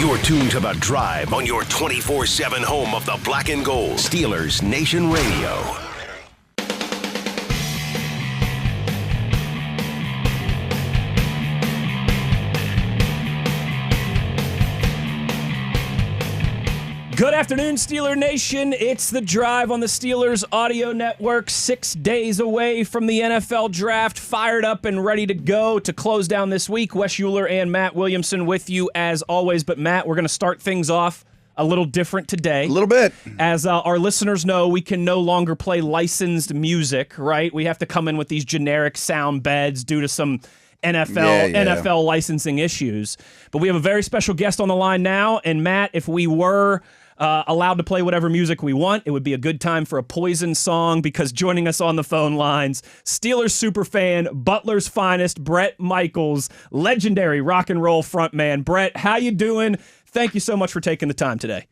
You're tuned to The Drive on your 24/7 home of the black and gold. Steelers Nation Radio. Good afternoon, Steeler Nation. It's The Drive on the Steelers Audio Network. 6 days away from the NFL Draft, fired up and ready to go to close down this week. Wes Uhler and Matt Williamson with you as always. But Matt, we're going to start things off a little different today. A little bit. As our listeners know, we can no longer play licensed music, right? We have to come in with these generic sound beds due to some NFL licensing issues. But we have a very special guest on the line now. And Matt, if we were allowed to play whatever music we want, it would be a good time for a Poison song, because joining us on the phone lines, Steelers superfan, Butler's finest, Bret Michaels, legendary rock and roll frontman. Bret, how you doing? Thank you so much for taking the time today.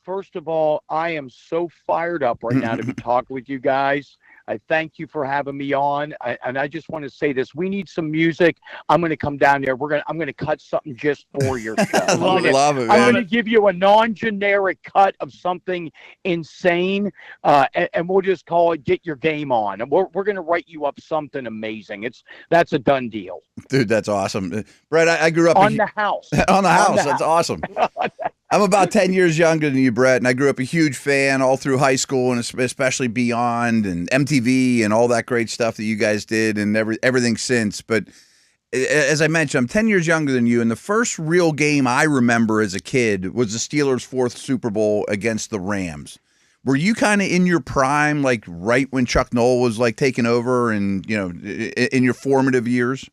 First of all, I am so fired up right now to be talking with you guys. I thank you for having me on, and I just want to say this: we need some music. I'm going to come down there. I'm going to cut something just for your show. Love it. I'm going to give you a non-generic cut of something insane, and we'll just call it "Get Your Game On." And we're going to write you up something amazing. That's a done deal, dude. That's awesome, Bret. I grew up on the house. On the house. That's awesome. I'm about 10 years younger than you, Bret, and I grew up a huge fan all through high school and especially beyond, and MTV and all that great stuff that you guys did and everything since. But as I mentioned, I'm 10 years younger than you, and the first real game I remember as a kid was the Steelers' fourth Super Bowl against the Rams. Were you kind of in your prime, like right when Chuck Noll was like taking over and, you know, in your formative years?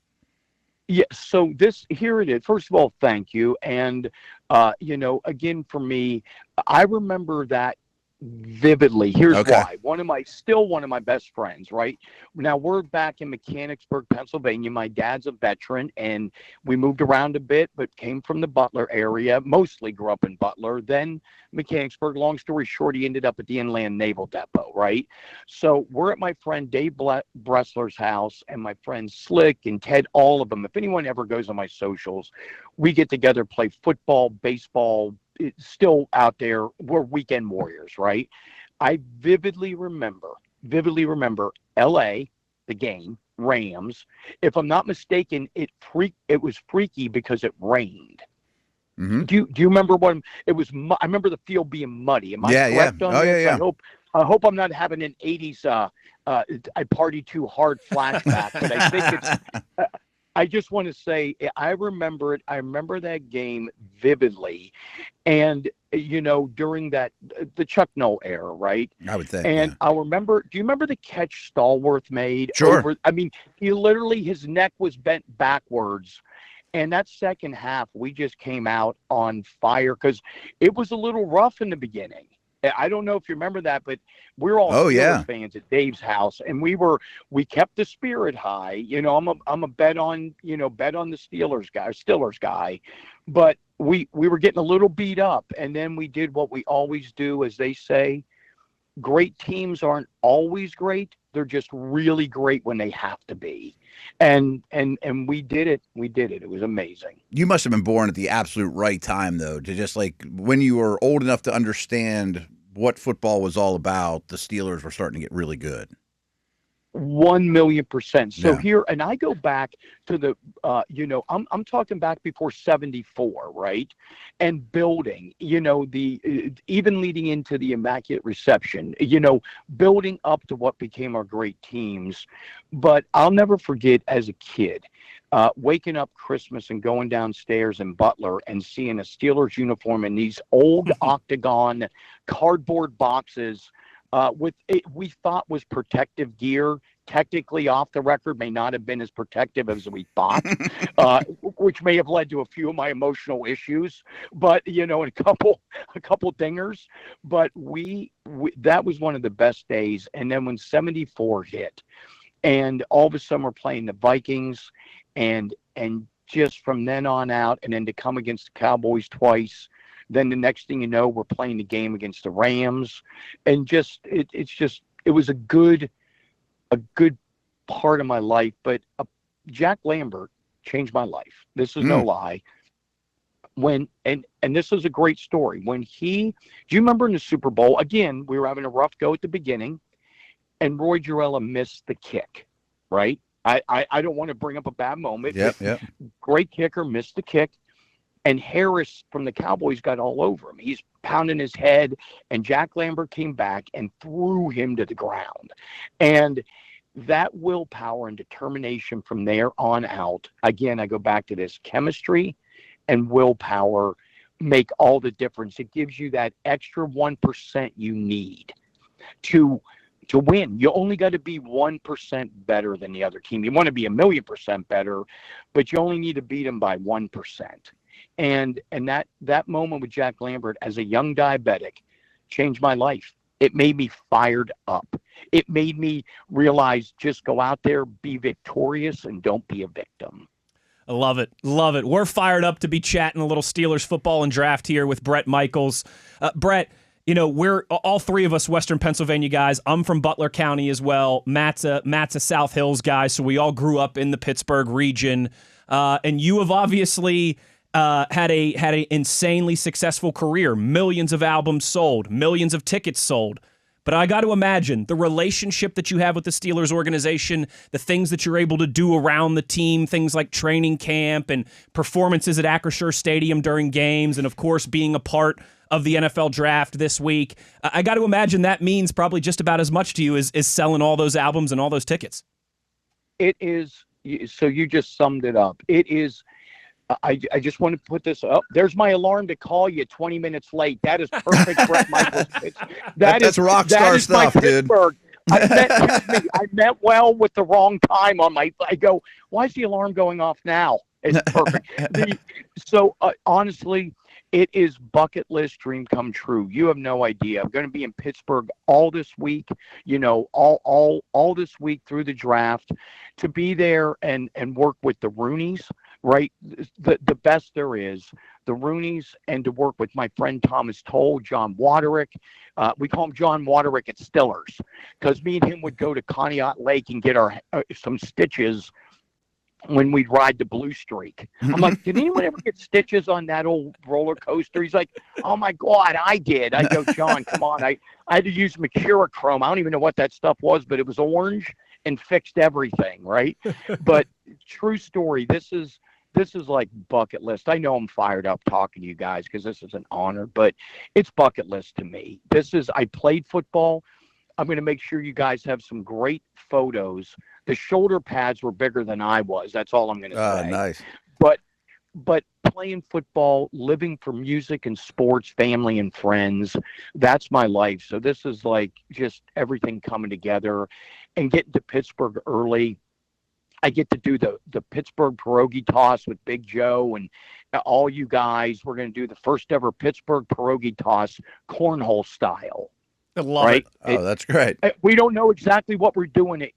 Yeah, so here it is. First of all, thank you. And, again, for me, I remember that vividly. Here's why. One of my best friends, right? Now, we're back in Mechanicsburg, Pennsylvania. My dad's a veteran, and we moved around a bit, but came from the Butler area, mostly grew up in Butler, then Mechanicsburg. Long story short, he ended up at the Inland Naval Depot, right? So we're at my friend Dave Bressler's house, and my friends Slick and Ted, all of them. If anyone ever goes on my socials, we get together, play football, baseball. It's still out there. We're weekend warriors, right? I vividly remember L.A., the game, Rams. If I'm not mistaken, it was freaky because it rained. Mm-hmm. Do you remember what it was? I remember the field being muddy. Am I correct on this? Yeah. I hope I'm not having an 80s I party too hard flashback, but I think it's I just want to say, I remember it. I remember that game vividly. And, during the Chuck Noll era, right? I would think. And yeah. I'll remember, do you remember the catch Stallworth made? Sure. His neck was bent backwards. And that second half, we just came out on fire because it was a little rough in the beginning. I don't know if you remember that, but we're all Steelers fans at Dave's house, and we kept the spirit high. I'm a bet on the Steelers guy, but we were getting a little beat up, and then we did what we always do, as they say. Great teams aren't always great; they're just really great when they have to be. And we did it. We did it. It was amazing. You must have been born at the absolute right time, though, to just like when you were old enough to understand what football was all about, the Steelers were starting to get really good. 1,000,000%. So Yeah. here, and I go back to the, I'm talking back before 74, right? And building, even leading into the Immaculate Reception, building up to what became our great teams. But I'll never forget as a kid, waking up Christmas and going downstairs in Butler and seeing a Steelers uniform in these old octagon cardboard boxes with it, we thought was protective gear. Technically, off the record, may not have been as protective as we thought, which may have led to a few of my emotional issues. But and a couple dingers. But that was one of the best days. And then when 74 hit, and all of a sudden we're playing the Vikings, and just from then on out, and then to come against the Cowboys twice. Then the next thing you know, we're playing the game against the Rams, and it was a good part of my life. But Jack Lambert changed my life. This is no lie. and this is a great story. Do you remember in the Super Bowl, again, we were having a rough go at the beginning, and Roy Gerella missed the kick, right? I don't want to bring up a bad moment. Yep. Great kicker, missed the kick. And Harris from the Cowboys got all over him. He's pounding his head, and Jack Lambert came back and threw him to the ground. And that willpower and determination from there on out, again, I go back to this, chemistry and willpower make all the difference. It gives you that extra 1% you need to win. You only got to be 1% better than the other team. You want to be 1,000,000% better, but you only need to beat them by 1%. And that moment with Jack Lambert as a young diabetic changed my life. It made me fired up. It made me realize, just go out there, be victorious, and don't be a victim. I love it. Love it. We're fired up to be chatting a little Steelers football and draft here with Bret Michaels. Bret, we're all three of us Western Pennsylvania guys. I'm from Butler County as well. Matt's a South Hills guy, so we all grew up in the Pittsburgh region. And you have obviously had a insanely successful career. Millions of albums sold, millions of tickets sold. But I got to imagine the relationship that you have with the Steelers organization, the things that you're able to do around the team, things like training camp and performances at Acrisure Stadium during games, and of course being a part of the NFL draft this week. I got to imagine that means probably just about as much to you as selling all those albums and all those tickets. It is. So you just summed it up. It is. I just want to put this up. There's my alarm to call you 20 minutes late. That is perfect, Bret Michaels. That's Rockstar stuff, dude. I meant well with the wrong time on my. I go, why is the alarm going off now? It's perfect. Honestly, it is bucket list dream come true. You have no idea. I'm going to be in Pittsburgh all this week. All this week through the draft, to be there and work with the Rooneys. Right, the best there is, the Rooneys, and to work with my friend Thomas Toll, John Waderick. We call him John Waderick at Stillers, because me and him would go to Conneaut Lake and get our some stitches when we'd ride the Blue Streak. I'm like, did anyone ever get stitches on that old roller coaster? He's like, oh my God, I did. I go, John, come on. I had to use Mercurochrome. I don't even know what that stuff was, but it was orange and fixed everything, right? But true story, this is like bucket list. I know I'm fired up talking to you guys because this is an honor, but it's bucket list to me. I played football. I'm going to make sure you guys have some great photos. The shoulder pads were bigger than I was. That's all I'm going to say. Nice. But playing football, living for music and sports, family and friends, that's my life. So this is like just everything coming together, and getting to Pittsburgh early. I get to do the Pittsburgh pierogi toss with Big Joe and all you guys. We're going to do the first ever Pittsburgh pierogi toss cornhole style. I love it. Oh, that's great. We don't know exactly what we're doing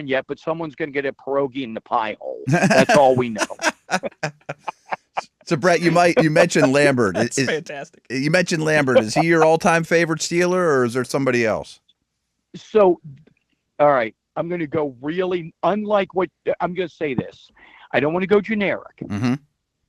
yet, but someone's going to get a pierogi in the pie hole. That's all we know. So, Bret, you mentioned Lambert. That's fantastic. You mentioned Lambert. Is he your all-time favorite Steeler, or is there somebody else? So, all right. I'm going to go really unlike what I'm going to say this. I don't want to go generic. Mm-hmm.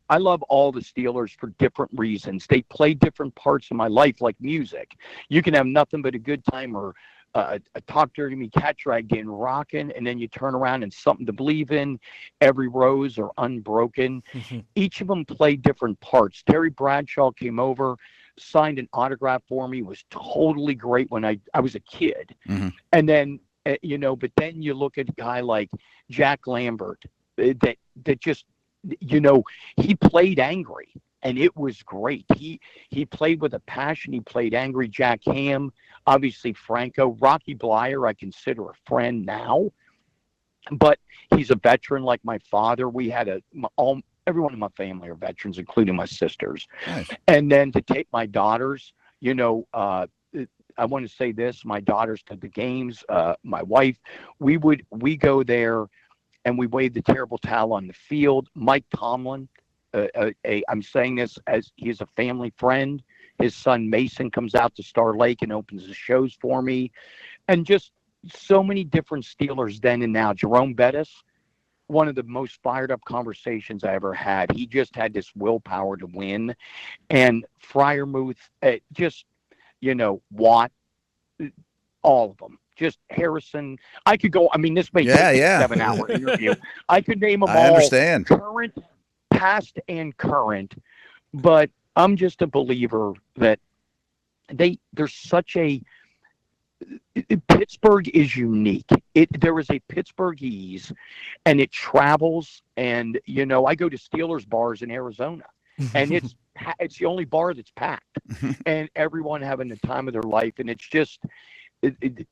I love all the Steelers for different reasons. They play different parts of my life, like music. You can have nothing but a good time, or a Talk Dirty Me, Cat Dragged In, rocking, and then you turn around and Something to Believe In, Every Rose, or Unbroken. Mm-hmm. Each of them play different parts. Terry Bradshaw came over, signed an autograph for me, was totally great when I was a kid. Mm-hmm. And then, but then you look at a guy like Jack Lambert that just, he played angry, and it was great. He played with a passion. He played angry. Jack Ham, obviously Franco, Rocky Blyer, I consider a friend now, but he's a veteran like my father. We had everyone in my family are veterans, including my sisters. Nice. And then to take my daughters, I want to say this, my daughters to the games, my wife, we go there and we wave the terrible towel on the field. Mike Tomlin, I'm saying this as he's a family friend. His son Mason comes out to Star Lake and opens the shows for me. And just so many different Steelers then and now. Jerome Bettis, one of the most fired up conversations I ever had. He just had this willpower to win. And Freiermuth, just, Watt, all of them. Just Harrison. I could go, this may take a 7-hour interview. I could name them all. I understand. Current, past, and current. But I'm just a believer that there's such a Pittsburgh is unique. There is a Pittsburghese, and it travels. And I go to Steelers bars in Arizona, and it's the only bar that's packed, and everyone having the time of their life. And it's just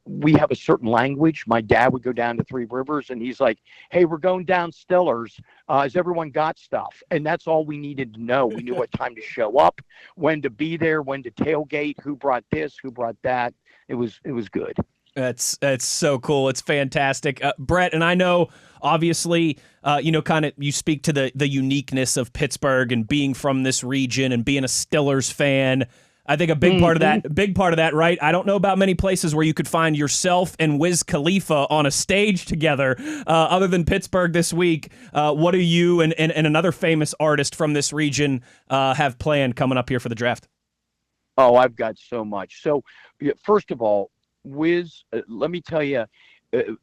we have a certain language. My dad would go down to Three Rivers, and he's like, "Hey, we're going down Stillers. Has everyone got stuff?" And that's all we needed to know. We knew what time to show up, when to be there, when to tailgate, who brought this, who brought that. It was good. That's so cool. It's fantastic. Bret, and I know, obviously, kind of you speak to the uniqueness of Pittsburgh and being from this region and being a Steelers fan. I think a big part of that, right? I don't know about many places where you could find yourself and Wiz Khalifa on a stage together, other than Pittsburgh this week. What do you and another famous artist from this region have planned coming up here for the draft? Oh, I've got so much. So, first of all, Wiz, let me tell you,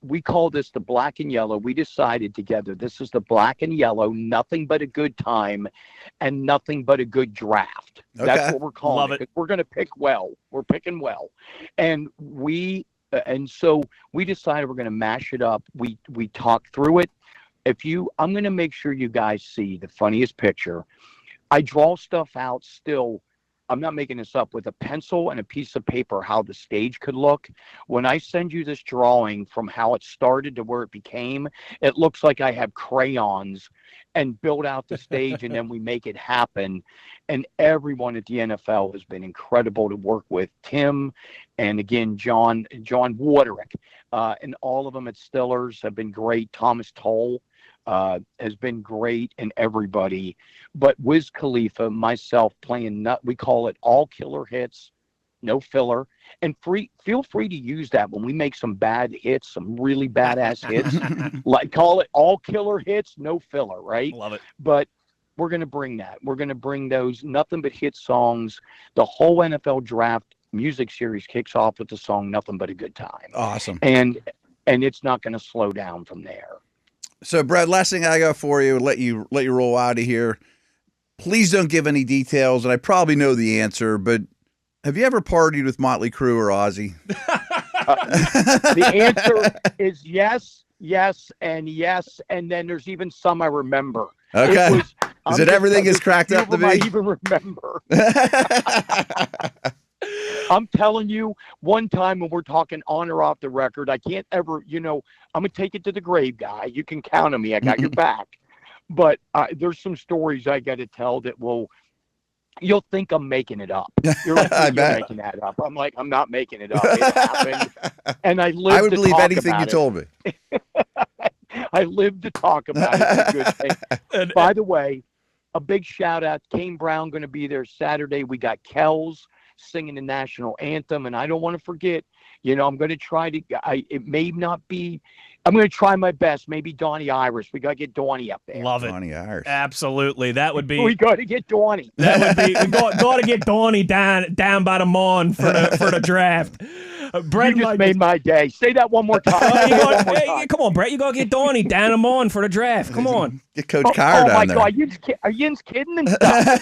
we call this the black and yellow. We decided together, this is the black and yellow, nothing but a good time and nothing but a good draft. Okay. That's what we're calling it. We're going to pick well. We're picking well. And so we decided we're going to mash it up. We talked through it. I'm going to make sure you guys see the funniest picture. I draw stuff out still. I'm not making this up, with a pencil and a piece of paper, how the stage could look. When I send you this drawing from how it started to where it became, it looks like I have crayons and build out the stage, and then we make it happen. And everyone at the NFL has been incredible to work with. Tim, and again, John Waterick, and all of them at Stillers have been great. Thomas Toll has been great, and everybody. But Wiz Khalifa, myself, playing we call it all killer hits, no filler. And feel free to use that when we make some bad hits, some really badass hits. Like, call it all killer hits, no filler, right? Love it. But we're going to bring that. We're going to bring those nothing but hit songs. The whole NFL draft music series kicks off with the song Nothing But a Good Time. Awesome. And it's not going to slow down from there. So, Brad, last thing I got for you, let you roll out of here. Please don't give any details, and I probably know the answer, but have you ever partied with Motley Crue or Ozzy? The answer is yes, and then there's even some I remember. Okay. Is it everything is cracked up to be? I even remember. I'm telling you, one time when we're talking on or off the record, I can't ever, I'm going to take it to the grave, guy. You can count on me. I got your back. But there's some stories I got to tell that you'll think I'm making it up. You're like, you're making that up. I'm like, I'm not making it up. It happened. And I would believe anything you told me. I live to talk about it. It's a good thing. By the way, a big shout out. Kane Brown going to be there Saturday. We got Kells singing the national anthem, and I don't want to forget, I'm going to try to, it may not be, I'm going to try my best. Maybe Donnie Iris. We got to get Donnie up there. Love it. Donnie Iris. Absolutely. That would be. We got to get Donnie. That would be. We got to get Donnie down by the mon for the draft. Bret just made my day. Say that one more time. Come on, Bret. You got to get Donnie down him on for the draft. Come on. Get Coach Carr down there. Oh, my God. Are you kidding and stuff?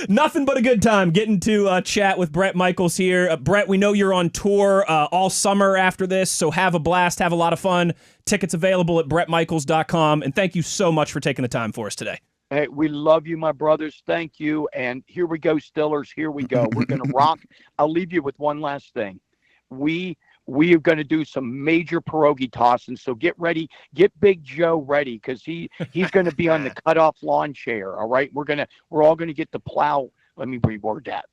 Nothing but a good time getting to chat with Bret Michaels here. Bret, we know you're on tour all summer after this, so have a blast, have a lot of fun. Tickets available at BretMichaels.com, and thank you so much for taking the time for us today. Hey, we love you, my brothers. Thank you. And here we go, Stillers. Here we go. We're going to rock. I'll leave you with one last thing. We are going to do some major pierogi tossing, so get ready. Get Big Joe ready, because he's going to be on the cutoff lawn chair. All right, we're all going to get the plow. Let me reword that.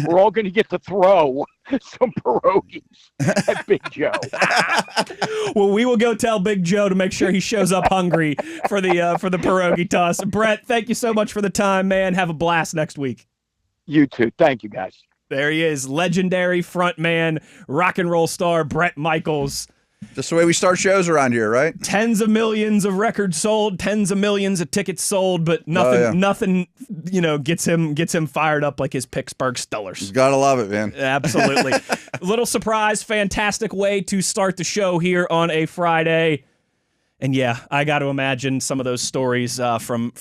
We're all going to get to throw some pierogies at Big Joe. Well, we will go tell Big Joe to make sure he shows up hungry for the pierogi toss. Bret, thank you so much for the time, man. Have a blast next week. You too. Thank you, guys. There he is, legendary frontman, rock and roll star Bret Michaels. Just the way we start shows around here, right? Tens of millions of records sold, tens of millions of tickets sold, but nothing, gets him fired up like his Pittsburgh Steelers. Gotta love it, man. Absolutely. Little surprise, fantastic way to start the show here on a Friday. And yeah, I got to imagine some of those stories from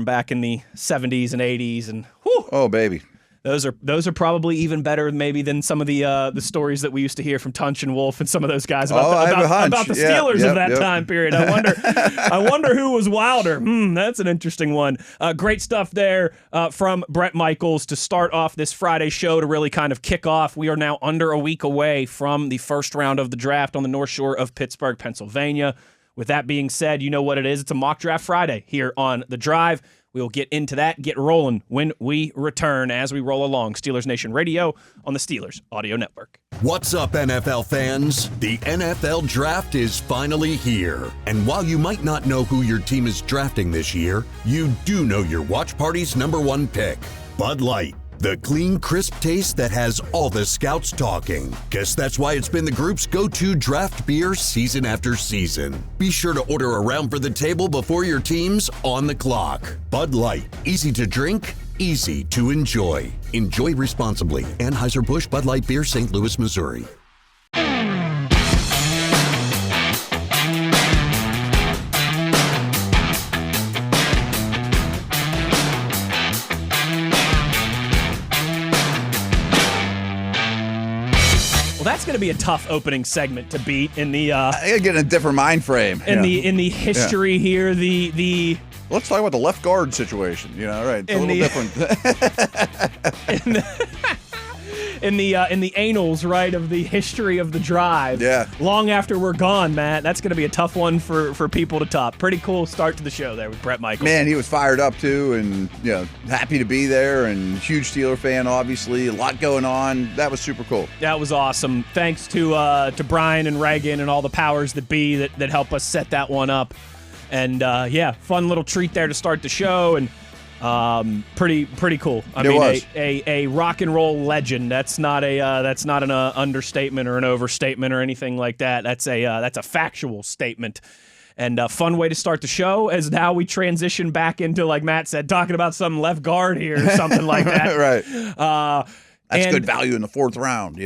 back in the 70s and 80s, and whew, oh baby. Those are probably even better maybe than some of the stories that we used to hear from Tunch and Wolf and some of those guys about the Steelers of that time period. I wonder who was wilder. That's an interesting one. Great stuff there from Bret Michaels to start off this Friday show to really kind of kick off. We are now under a week away from the first round of the draft on the North Shore of Pittsburgh, Pennsylvania. With that being said, you know what it is. It's a mock draft Friday here on The Drive. We will get into that, get rolling when we return as we roll along. Steelers Nation Radio on the Steelers Audio Network. What's up, NFL fans? The NFL Draft is finally here. And while you might not know who your team is drafting this year, you do know your watch party's number one pick, Bud Light. The clean, crisp taste that has all the scouts talking. Guess that's why it's been the group's go-to draft beer season after season. Be sure to order a round for the table before your team's on the clock. Bud Light. Easy to drink, easy to enjoy. Enjoy responsibly. Anheuser-Busch Bud Light Beer, St. Louis, Missouri. Well, that's going to be a tough opening segment to beat in the. I gotta get in a different mind frame. In the history here, the. Let's talk about the left guard situation. Right? It's a little different. In the annals, right, of the history of the drive. Yeah. Long after we're gone, Matt. That's going to be a tough one for people to top. Pretty cool start to the show there with Bret Michaels. Man, he was fired up too, and happy to be there, and huge Steeler fan, obviously. A lot going on. That was super cool. That was awesome. Thanks to Brian and Reagan and all the powers that be that help us set that one up. And fun little treat there to start the show, and pretty cool. I mean, a rock and roll legend. That's not an understatement or an overstatement or anything like that. That's a factual statement. And a fun way to start the show as now we transition back into, like Matt said, talking about some left guard here or something like that. Right. That's good value in the fourth round,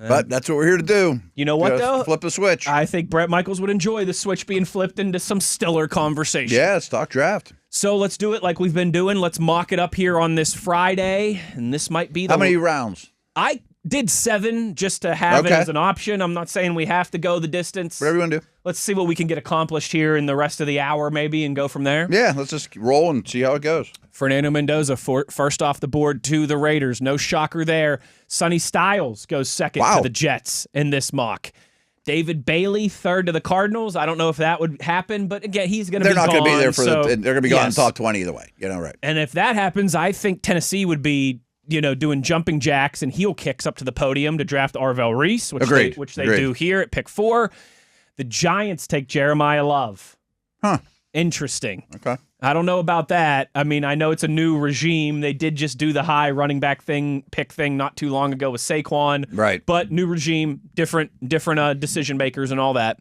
But that's what we're here to do. You know what, though? Flip the switch. I think Bret Michaels would enjoy the switch being flipped into some Stiller conversation. Yeah, let's talk draft. So let's do it like we've been doing. Let's mock it up here on this Friday. And this might be How many rounds? I did 7 just to have it as an option. I'm not saying we have to go the distance. Whatever you want to do. Let's see what we can get accomplished here in the rest of the hour maybe and go from there. Yeah, let's just roll and see how it goes. Fernando Mendoza first off the board to the Raiders. No shocker there. Sonny Styles goes second to the Jets in this mock. David Bailey third to the Cardinals. I don't know if that would happen, but again, he's going to be gone. They're not going to be there they're going to be gone in the top 20 either way. Right. And if that happens, I think Tennessee would be doing jumping jacks and heel kicks up to the podium to draft Arvell Reese, which they do here at pick 4. The Giants take Jeremiah Love. Huh. Interesting. Okay. I don't know about that. I mean, I know it's a new regime. They did just do the high running back pick thing not too long ago with Saquon. Right. But new regime, different decision makers and all that.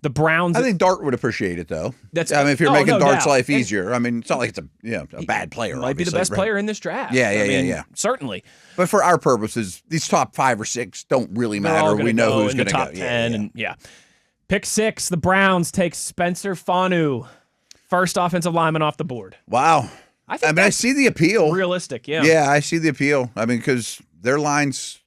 The Browns. I think Dart would appreciate it, though. If you're making Dart's life easier. I mean, it's not like it's a bad player. He might be the best player in this draft. Yeah. Certainly. But for our purposes, these top 5 or 6 don't really matter. We know who's going to go. Top 10. Pick 6, the Browns take Spencer Fanu. First offensive lineman off the board. Wow. I see the appeal. Realistic, yeah. Yeah, I see the appeal. I mean, because their lines,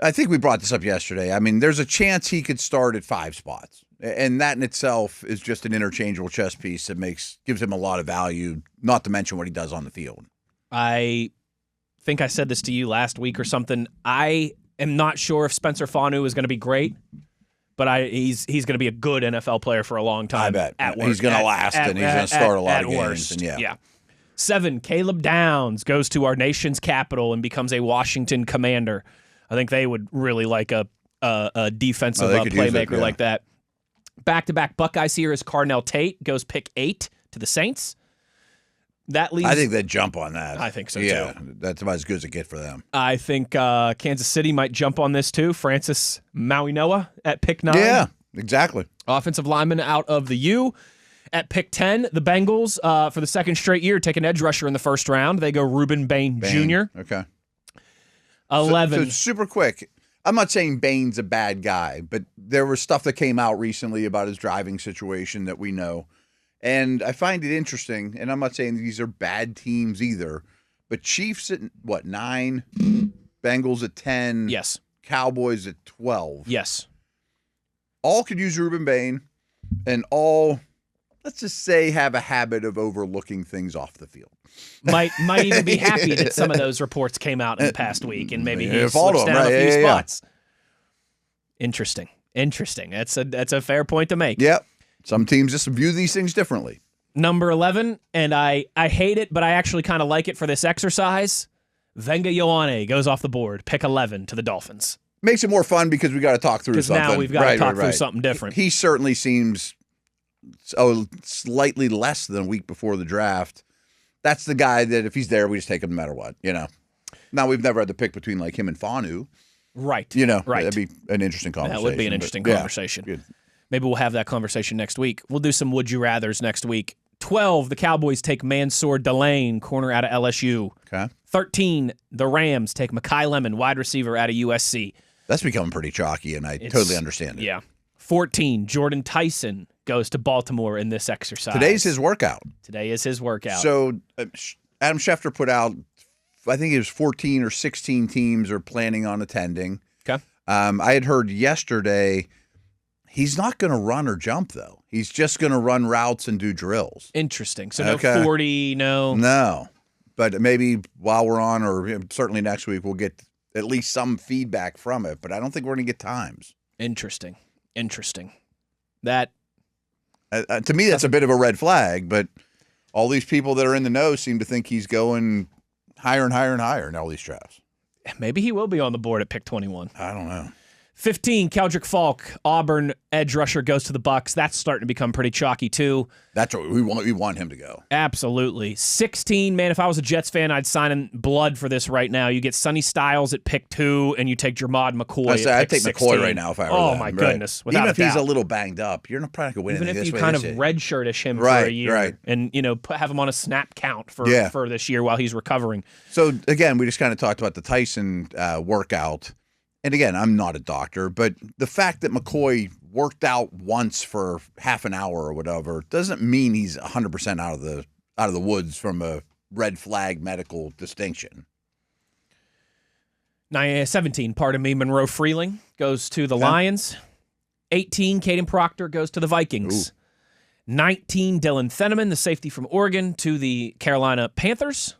I think we brought this up yesterday. I mean, there's a chance he could start at 5 spots. And that in itself is just an interchangeable chess piece that gives him a lot of value, not to mention what he does on the field. I think I said this to you last week or something. I am not sure if Spencer Fanu is going to be great. But he's going to be a good NFL player for a long time. I bet. He's going to last, and he's going to start a lot of games. And 7, Caleb Downs goes to our nation's capital and becomes a Washington Commander. I think they would really like a defensive playmaker like that. Back-to-back Buckeyes here is Carnell Tate, goes pick 8 to the Saints. That leaves. I think they'd jump on that. I think so, yeah, too. that's about as good as it gets for them. I think Kansas City might jump on this, too. Francis Mauigoa at pick 9. Yeah, exactly. Offensive lineman out of the U. At pick 10, the Bengals, for the second straight year, take an edge rusher in the first round. They go Reuben Bain Jr. Okay. 11. So super quick. I'm not saying Bain's a bad guy, but there was stuff that came out recently about his driving situation that we know. And I find it interesting, and I'm not saying these are bad teams either, but Chiefs at, 9? Bengals at 10? Yes. Cowboys at 12? Yes. All could use Reuben Bain, and all, let's just say, have a habit of overlooking things off the field. Might even be happy that some of those reports came out in the past week, and maybe he followed slips them, down right? a few Yeah. spots. Interesting. That's a fair point to make. Yep. Some teams just view these things differently. Number 11, and I hate it, but I actually kind of like it for this exercise. Venga Ioane goes off the board. Pick 11 to the Dolphins. Makes it more fun because we got to talk through something. Because now we've got to talk through something different. He certainly seems slightly less than a week before the draft. That's the guy that if he's there, we just take him no matter what, Now, we've never had the pick between like him and Fanu. Right. Right. That'd be an interesting conversation. That would be an interesting conversation. Yeah, maybe we'll have that conversation next week. We'll do some would you rathers next week. 12, the Cowboys take Mansour Delane, corner out of LSU. Okay. 13, the Rams take Mekhi Lemon, wide receiver out of USC. That's becoming pretty chalky, and I totally understand it. Yeah. 14, Jordan Tyson goes to Baltimore in this exercise. Today's his workout. Today is his workout. So Adam Schefter put out, I think it was 14 or 16 teams are planning on attending. Okay. I had heard yesterday he's not going to run or jump, though. He's just going to run routes and do drills. Interesting. So no 40, no. No. But maybe while we're on, or certainly next week, we'll get at least some feedback from it. But I don't think we're going to get times. Interesting. That to me, that's a bit of a red flag. But all these people that are in the know seem to think he's going higher and higher and higher in all these drafts. Maybe he will be on the board at pick 21. I don't know. 15, Keldrick Falk, Auburn edge rusher goes to the Bucs. That's starting to become pretty chalky too. That's what we want. We want him to go. Absolutely. 16, man, if I was a Jets fan, I'd sign in blood for this right now. You get Sonny Styles at pick 2, and you take Jermod McCoy I'd take 16. McCoy right now if I were them. My goodness. Right. Even if he's doubt. a little banged up, you're not probably going to win Even anything if you this kind way, of redshirtish him for a year. Right. And, have him on a snap count for this year while he's recovering. So, again, we just kind of talked about the Tyson workout. And again, I'm not a doctor, but the fact that McCoy worked out once for half an hour or whatever doesn't mean he's 100% out of the woods from a red flag medical distinction. 17, Monroe Freeling goes to the Lions. 18, Caden Proctor goes to the Vikings. Ooh. 19, Dylan Theneman, the safety from Oregon, to the Carolina Panthers.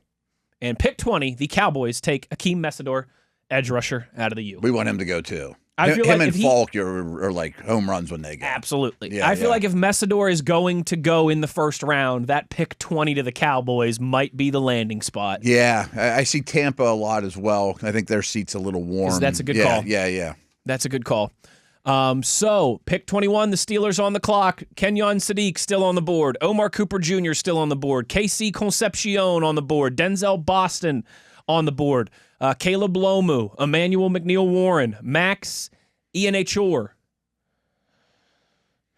And pick 20, the Cowboys take Akeem Messidor, edge rusher out of the U. We want him to go too. I feel him like and Falk are like home runs when they go. Absolutely. Yeah, I feel like if Messidor is going to go in the first round, that pick 20 to the Cowboys might be the landing spot. Yeah, I see Tampa a lot as well. I think their seat's a little warm. That's a good call. Yeah. That's a good call. So, pick 21, the Steelers on the clock. Kenyon Sadiq still on the board. Omar Cooper Jr. still on the board. KC Concepcion on the board. Denzel Boston on the board. Caleb Lomu, Emmanuel McNeil Warren, Max Ianachor.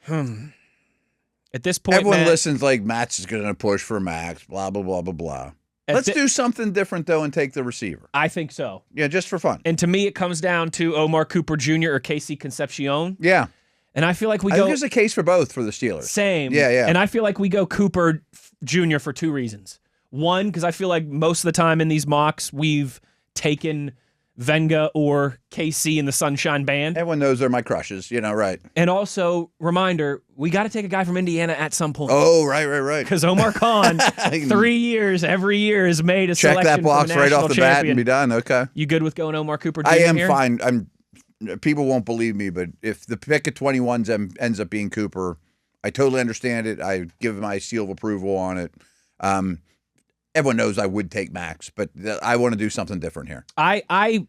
At this point, everyone Matt, listens like Matt's is going to push for Max, blah, blah, blah, blah, blah. Let's do something different, though, and take the receiver. I think so. Yeah, just for fun. And to me, it comes down to Omar Cooper Jr. or KC Concepcion. Yeah. And I feel like I think there's a case for both for the Steelers. Same. Yeah. And I feel like we go Cooper Jr. for 2 reasons. One, because I feel like most of the time in these mocks, we've taken Venga or KC in the Sunshine Band. Everyone knows they're my crushes, right. And also, reminder, we got to take a guy from Indiana at some point. Oh, right. Because Omar Khan, 3 years, every year, has made a selection check that box for the right off the champion. bat and be done. Okay. You good with going Omar Cooper Jr. I am here? fine. People won't believe me, but if the pick at 21 ends up being Cooper, I totally understand it. I give my seal of approval on it. Everyone knows I would take Max, but I want to do something different here. I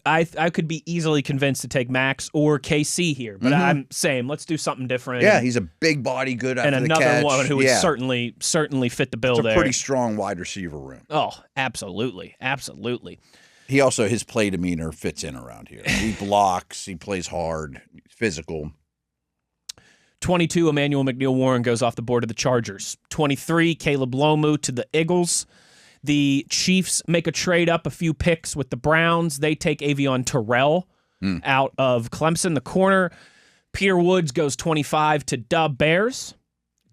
I could be easily convinced to take Max or KC here, but I'm saying let's do something different. Yeah, he's a big body, good after the catch. And another one who would certainly fit the bill there. It's a pretty strong wide receiver room. Oh, absolutely. He also, his play demeanor fits in around here. He blocks, he plays hard, physical. 22, Emmanuel McNeil-Warren goes off the board to the Chargers. 23, Caleb Lomu to the Eagles. The Chiefs make a trade up a few picks with the Browns. They take Avion Terrell out of Clemson, the corner. Peter Woods goes 25 to the Bears.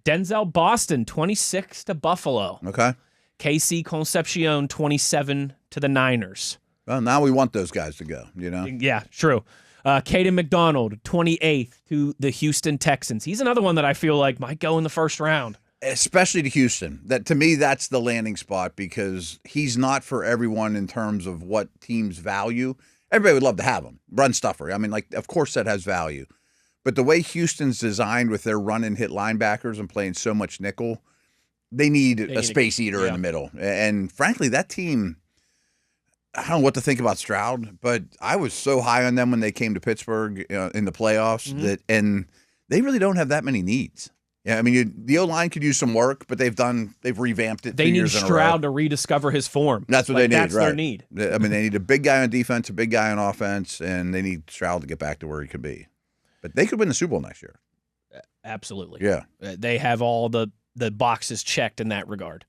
Denzel Boston, 26 to Buffalo. Okay. KC Concepcion, 27 to the Niners. Well, now we want those guys to go, you know? Yeah, true. Caden McDonald, 28th to the Houston Texans. He's another one that I feel like might go in the first round. Especially to Houston. That, to me, that's the landing spot because he's not for everyone in terms of what teams value. Everybody would love to have him. Run stuffer. I mean, like, of course that has value. But the way Houston's designed with their run and hit linebackers and playing so much nickel, they need a space eater in the middle. And frankly, that team, I don't know what to think about Stroud, but I was so high on them when they came to Pittsburgh in the playoffs and they really don't have that many needs. Yeah, I mean, the O-line could use some work, but they've revamped it. They need Stroud to rediscover his form. That's what they need. That's right. their need. I mean, they need a big guy on defense, a big guy on offense, and they need Stroud to get back to where he could be. But they could win the Super Bowl next year. Absolutely. Yeah. They have all the boxes checked in that regard.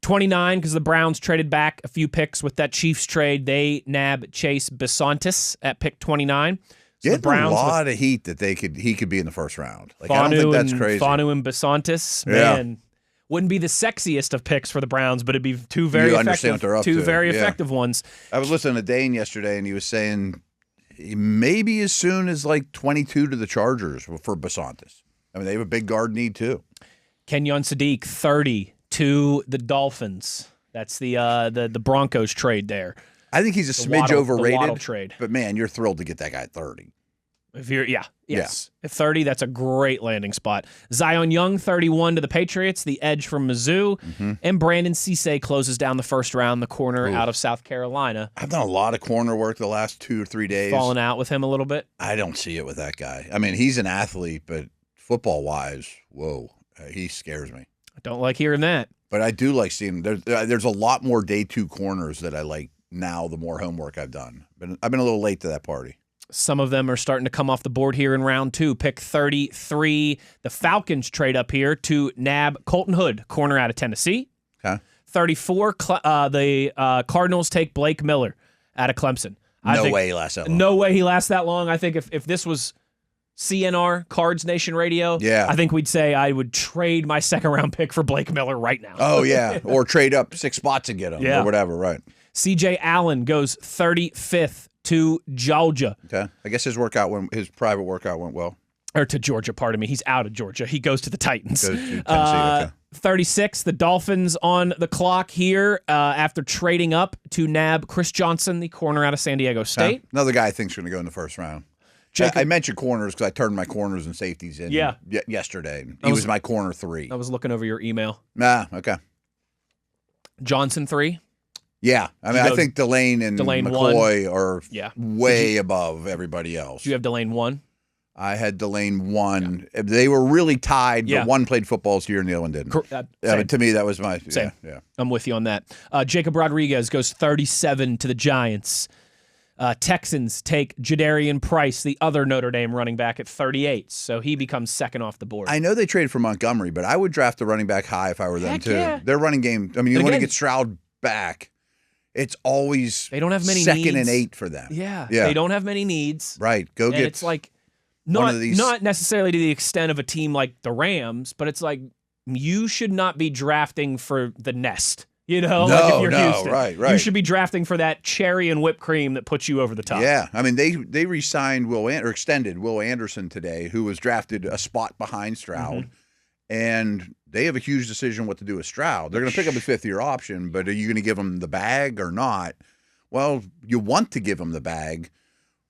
29, because the Browns traded back a few picks with that Chiefs trade. They nab Chase Bisontis at pick 29. So the Browns a lot of heat that he could be in the first round. Like, I don't think that's crazy. Fanu and Bisontis, man, wouldn't be the sexiest of picks for the Browns, but it'd be two very effective ones. I was listening to Dane yesterday, and he was saying maybe as soon as like 22 to the Chargers for Bisontis. I mean, they have a big guard need too. Kenyon Sadiq, 30 to the Dolphins. That's the Broncos trade there. I think he's a smidge overrated. The Waddle trade. But man, you're thrilled to get that guy at 30. Yes. At 30, that's a great landing spot. Zion Young, 31 to the Patriots, the edge from Mizzou. And Brandon Cisse closes down the first round, the corner out of South Carolina. I've done a lot of corner work the last 2 or 3 days. Falling out with him a little bit? I don't see it with that guy. I mean, he's an athlete, but football-wise, whoa, he scares me. I don't like hearing that. But I do like seeing there's a lot more day 2 corners that I like now the more homework I've done. I've been a little late to that party. Some of them are starting to come off the board here in round 2. Pick 33. The Falcons trade up here to nab Colton Hood, corner out of Tennessee. Okay. 34, the Cardinals take Blake Miller out of Clemson. No way he lasts that long. No way he lasts that long. I think if this was CNR, Cards Nation Radio, I think we'd say I would trade my second-round pick for Blake Miller right now. Oh, yeah. Or trade up 6 spots and get him or whatever, right. C.J. Allen goes 35th to Georgia. Okay. I guess his private workout went well. Or to Georgia, pardon me. He's out of Georgia. He goes to the Titans. Goes to Tennessee, okay. 36, the Dolphins on the clock here after trading up to nab Chris Johnson, the corner out of San Diego State. Another guy I think is going to go in the first round. I mentioned corners because I turned my corners and safeties in yesterday. He was my corner 3. I was looking over your email. Okay. Johnson 3? Yeah. I mean, I think Delane and McCoy 1. are way above everybody else. Do you have Delane 1? I had Delane 1. Yeah. They were really tied, but one played football this year and the other one didn't. But to me, that was my same. Yeah. I'm with you on that. Jacob Rodriguez goes 37 to the Giants. Texans take Jadarian Price, the other Notre Dame running back, at 38, so he becomes second off the board. I know they traded for Montgomery, but I would draft the running back high if I were them too. Yeah. Their running game, I mean, you want to get Stroud back. It's always they don't have many second needs. And 8 for them. Yeah, they don't have many needs. Right, and it's like not necessarily to the extent of a team like the Rams, but it's like you should not be drafting for the nest. You know, like if you're Houston, right. You should be drafting for that cherry and whipped cream that puts you over the top. Yeah, I mean they re-signed extended Will Anderson today, who was drafted a spot behind Stroud, and they have a huge decision what to do with Stroud. They're going to pick up his 5th-year option, but are you going to give him the bag or not? Well, you want to give him the bag.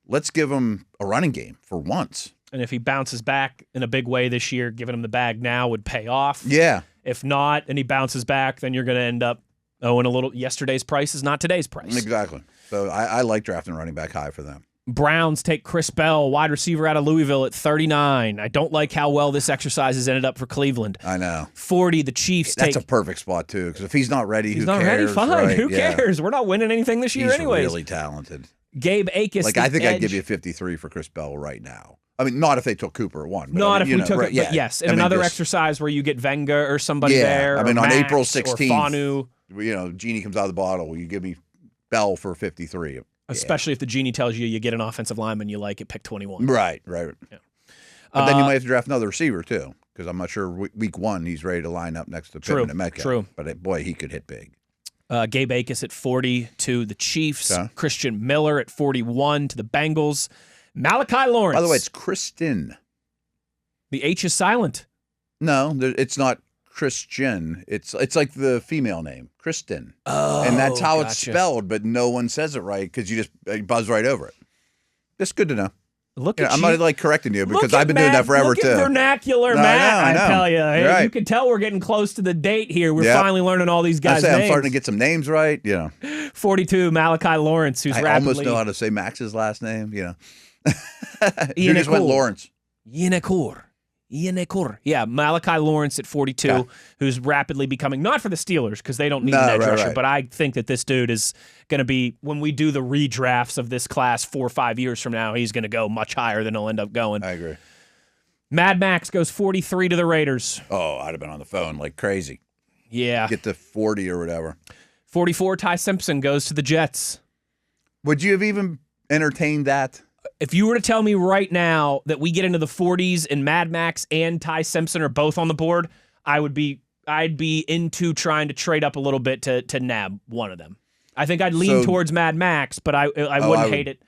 Let's give him a running game for once. And if he bounces back in a big way this year, giving him the bag now would pay off. Yeah. If not, and he bounces back, then you're going to end up Oh, and a little yesterday's price is not today's price. Exactly. So I like drafting running back high for them. Browns take Chris Bell, wide receiver out of Louisville, at 39. I don't like how well this exercise has ended up for Cleveland. I know. 40, the Chiefs That's a perfect spot, too, because if he's not ready, he's who not cares? ready, fine. Right? Who cares? We're not winning anything this year anyways. He's really talented. Gabe Akis, I think I'd give you a 53 for Chris Bell right now. I mean, not if they took Cooper at 1. Not if we took it, but yes. In another exercise where you get Venga or somebody there. I mean, on Max April 16th, Fanu. Genie comes out of the bottle. Will you give me Bell for 53? Especially if the Genie tells you get an offensive lineman you like at pick 21. Right. Yeah. But then you might have to draft another receiver, too, because I'm not sure week 1 he's ready to line up next to Pittman and Metcalf. True. But, boy, he could hit big. Gabe Akis at 40 to the Chiefs. Christian Miller at 41 to the Bengals. Malachi Lawrence. By the way, it's Kristen. The H is silent. No, it's not Christian. It's like the female name, Kristen. Oh, and that's how it's spelled, but no one says it right because you just buzz right over it. It's good to know. Look at I'm you. not correcting you because I've been doing that forever look too. At vernacular, Matt. I tell you, right. You can tell we're getting close to the date here. We're finally learning all these guys' names. I'm starting to get some names right. 42, Malachi Lawrence, who's I almost know how to say Max's last name. You just went Lawrence. Yenekur. Yeah, Malachi Lawrence at 42, who's rapidly becoming, not for the Steelers, because they don't need an edge rusher, but I think that this dude is going to be, when we do the redrafts of this class 4 or 5 years from now, he's going to go much higher than he'll end up going. I agree. Mad Max goes 43 to the Raiders. Oh, I'd have been on the phone like crazy. Yeah. Get to 40 or whatever. 44, Ty Simpson goes to the Jets. Would you have even entertained that? If you were to tell me right now that we get into the 40s and Mad Max and Ty Simpson are both on the board, I'd be into trying to trade up a little bit to nab one of them. I think I'd lean towards Mad Max, but I wouldn't hate it.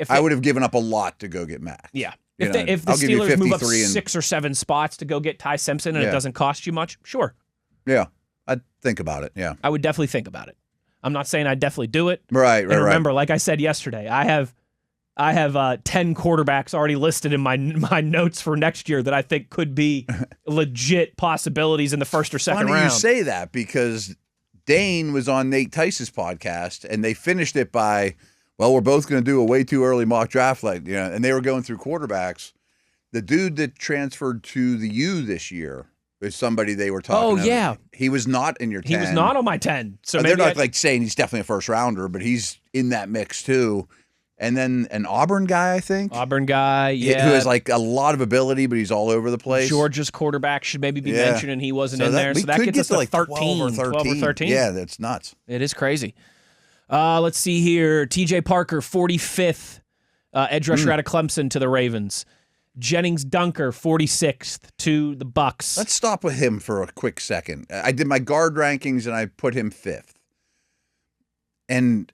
I would have given up a lot to go get Max. Yeah. If the Steelers move up 6 or 7 spots to go get Ty Simpson and it doesn't cost you much, sure. Yeah. I'd think about it. Yeah. I would definitely think about it. I'm not saying I'd definitely do it. Right. And remember, like I said yesterday, I have 10 quarterbacks already listed in my notes for next year that I think could be legit possibilities in the first or second round. You say that because Dane was on Nate Tice's podcast and they finished it by, well, we're both going to do a way too early mock draft, and they were going through quarterbacks. The dude that transferred to the U this year is somebody they were talking about. Oh, yeah. He was not in your 10. He was not on my 10. So they're not saying he's definitely a first rounder, but he's in that mix too. And then an Auburn guy, I think. Auburn guy, yeah. Who has a lot of ability, but he's all over the place. Georgia's quarterback should maybe be mentioned, and he wasn't in there. So that gets us to 13. 12 or 13. Yeah, that's nuts. It is crazy. Let's see here. TJ Parker, 45th. Edge rusher out of Clemson to the Ravens. Jennings Dunker, 46th to the Bucks. Let's stop with him for a quick second. I did my guard rankings, and I put him 5th. And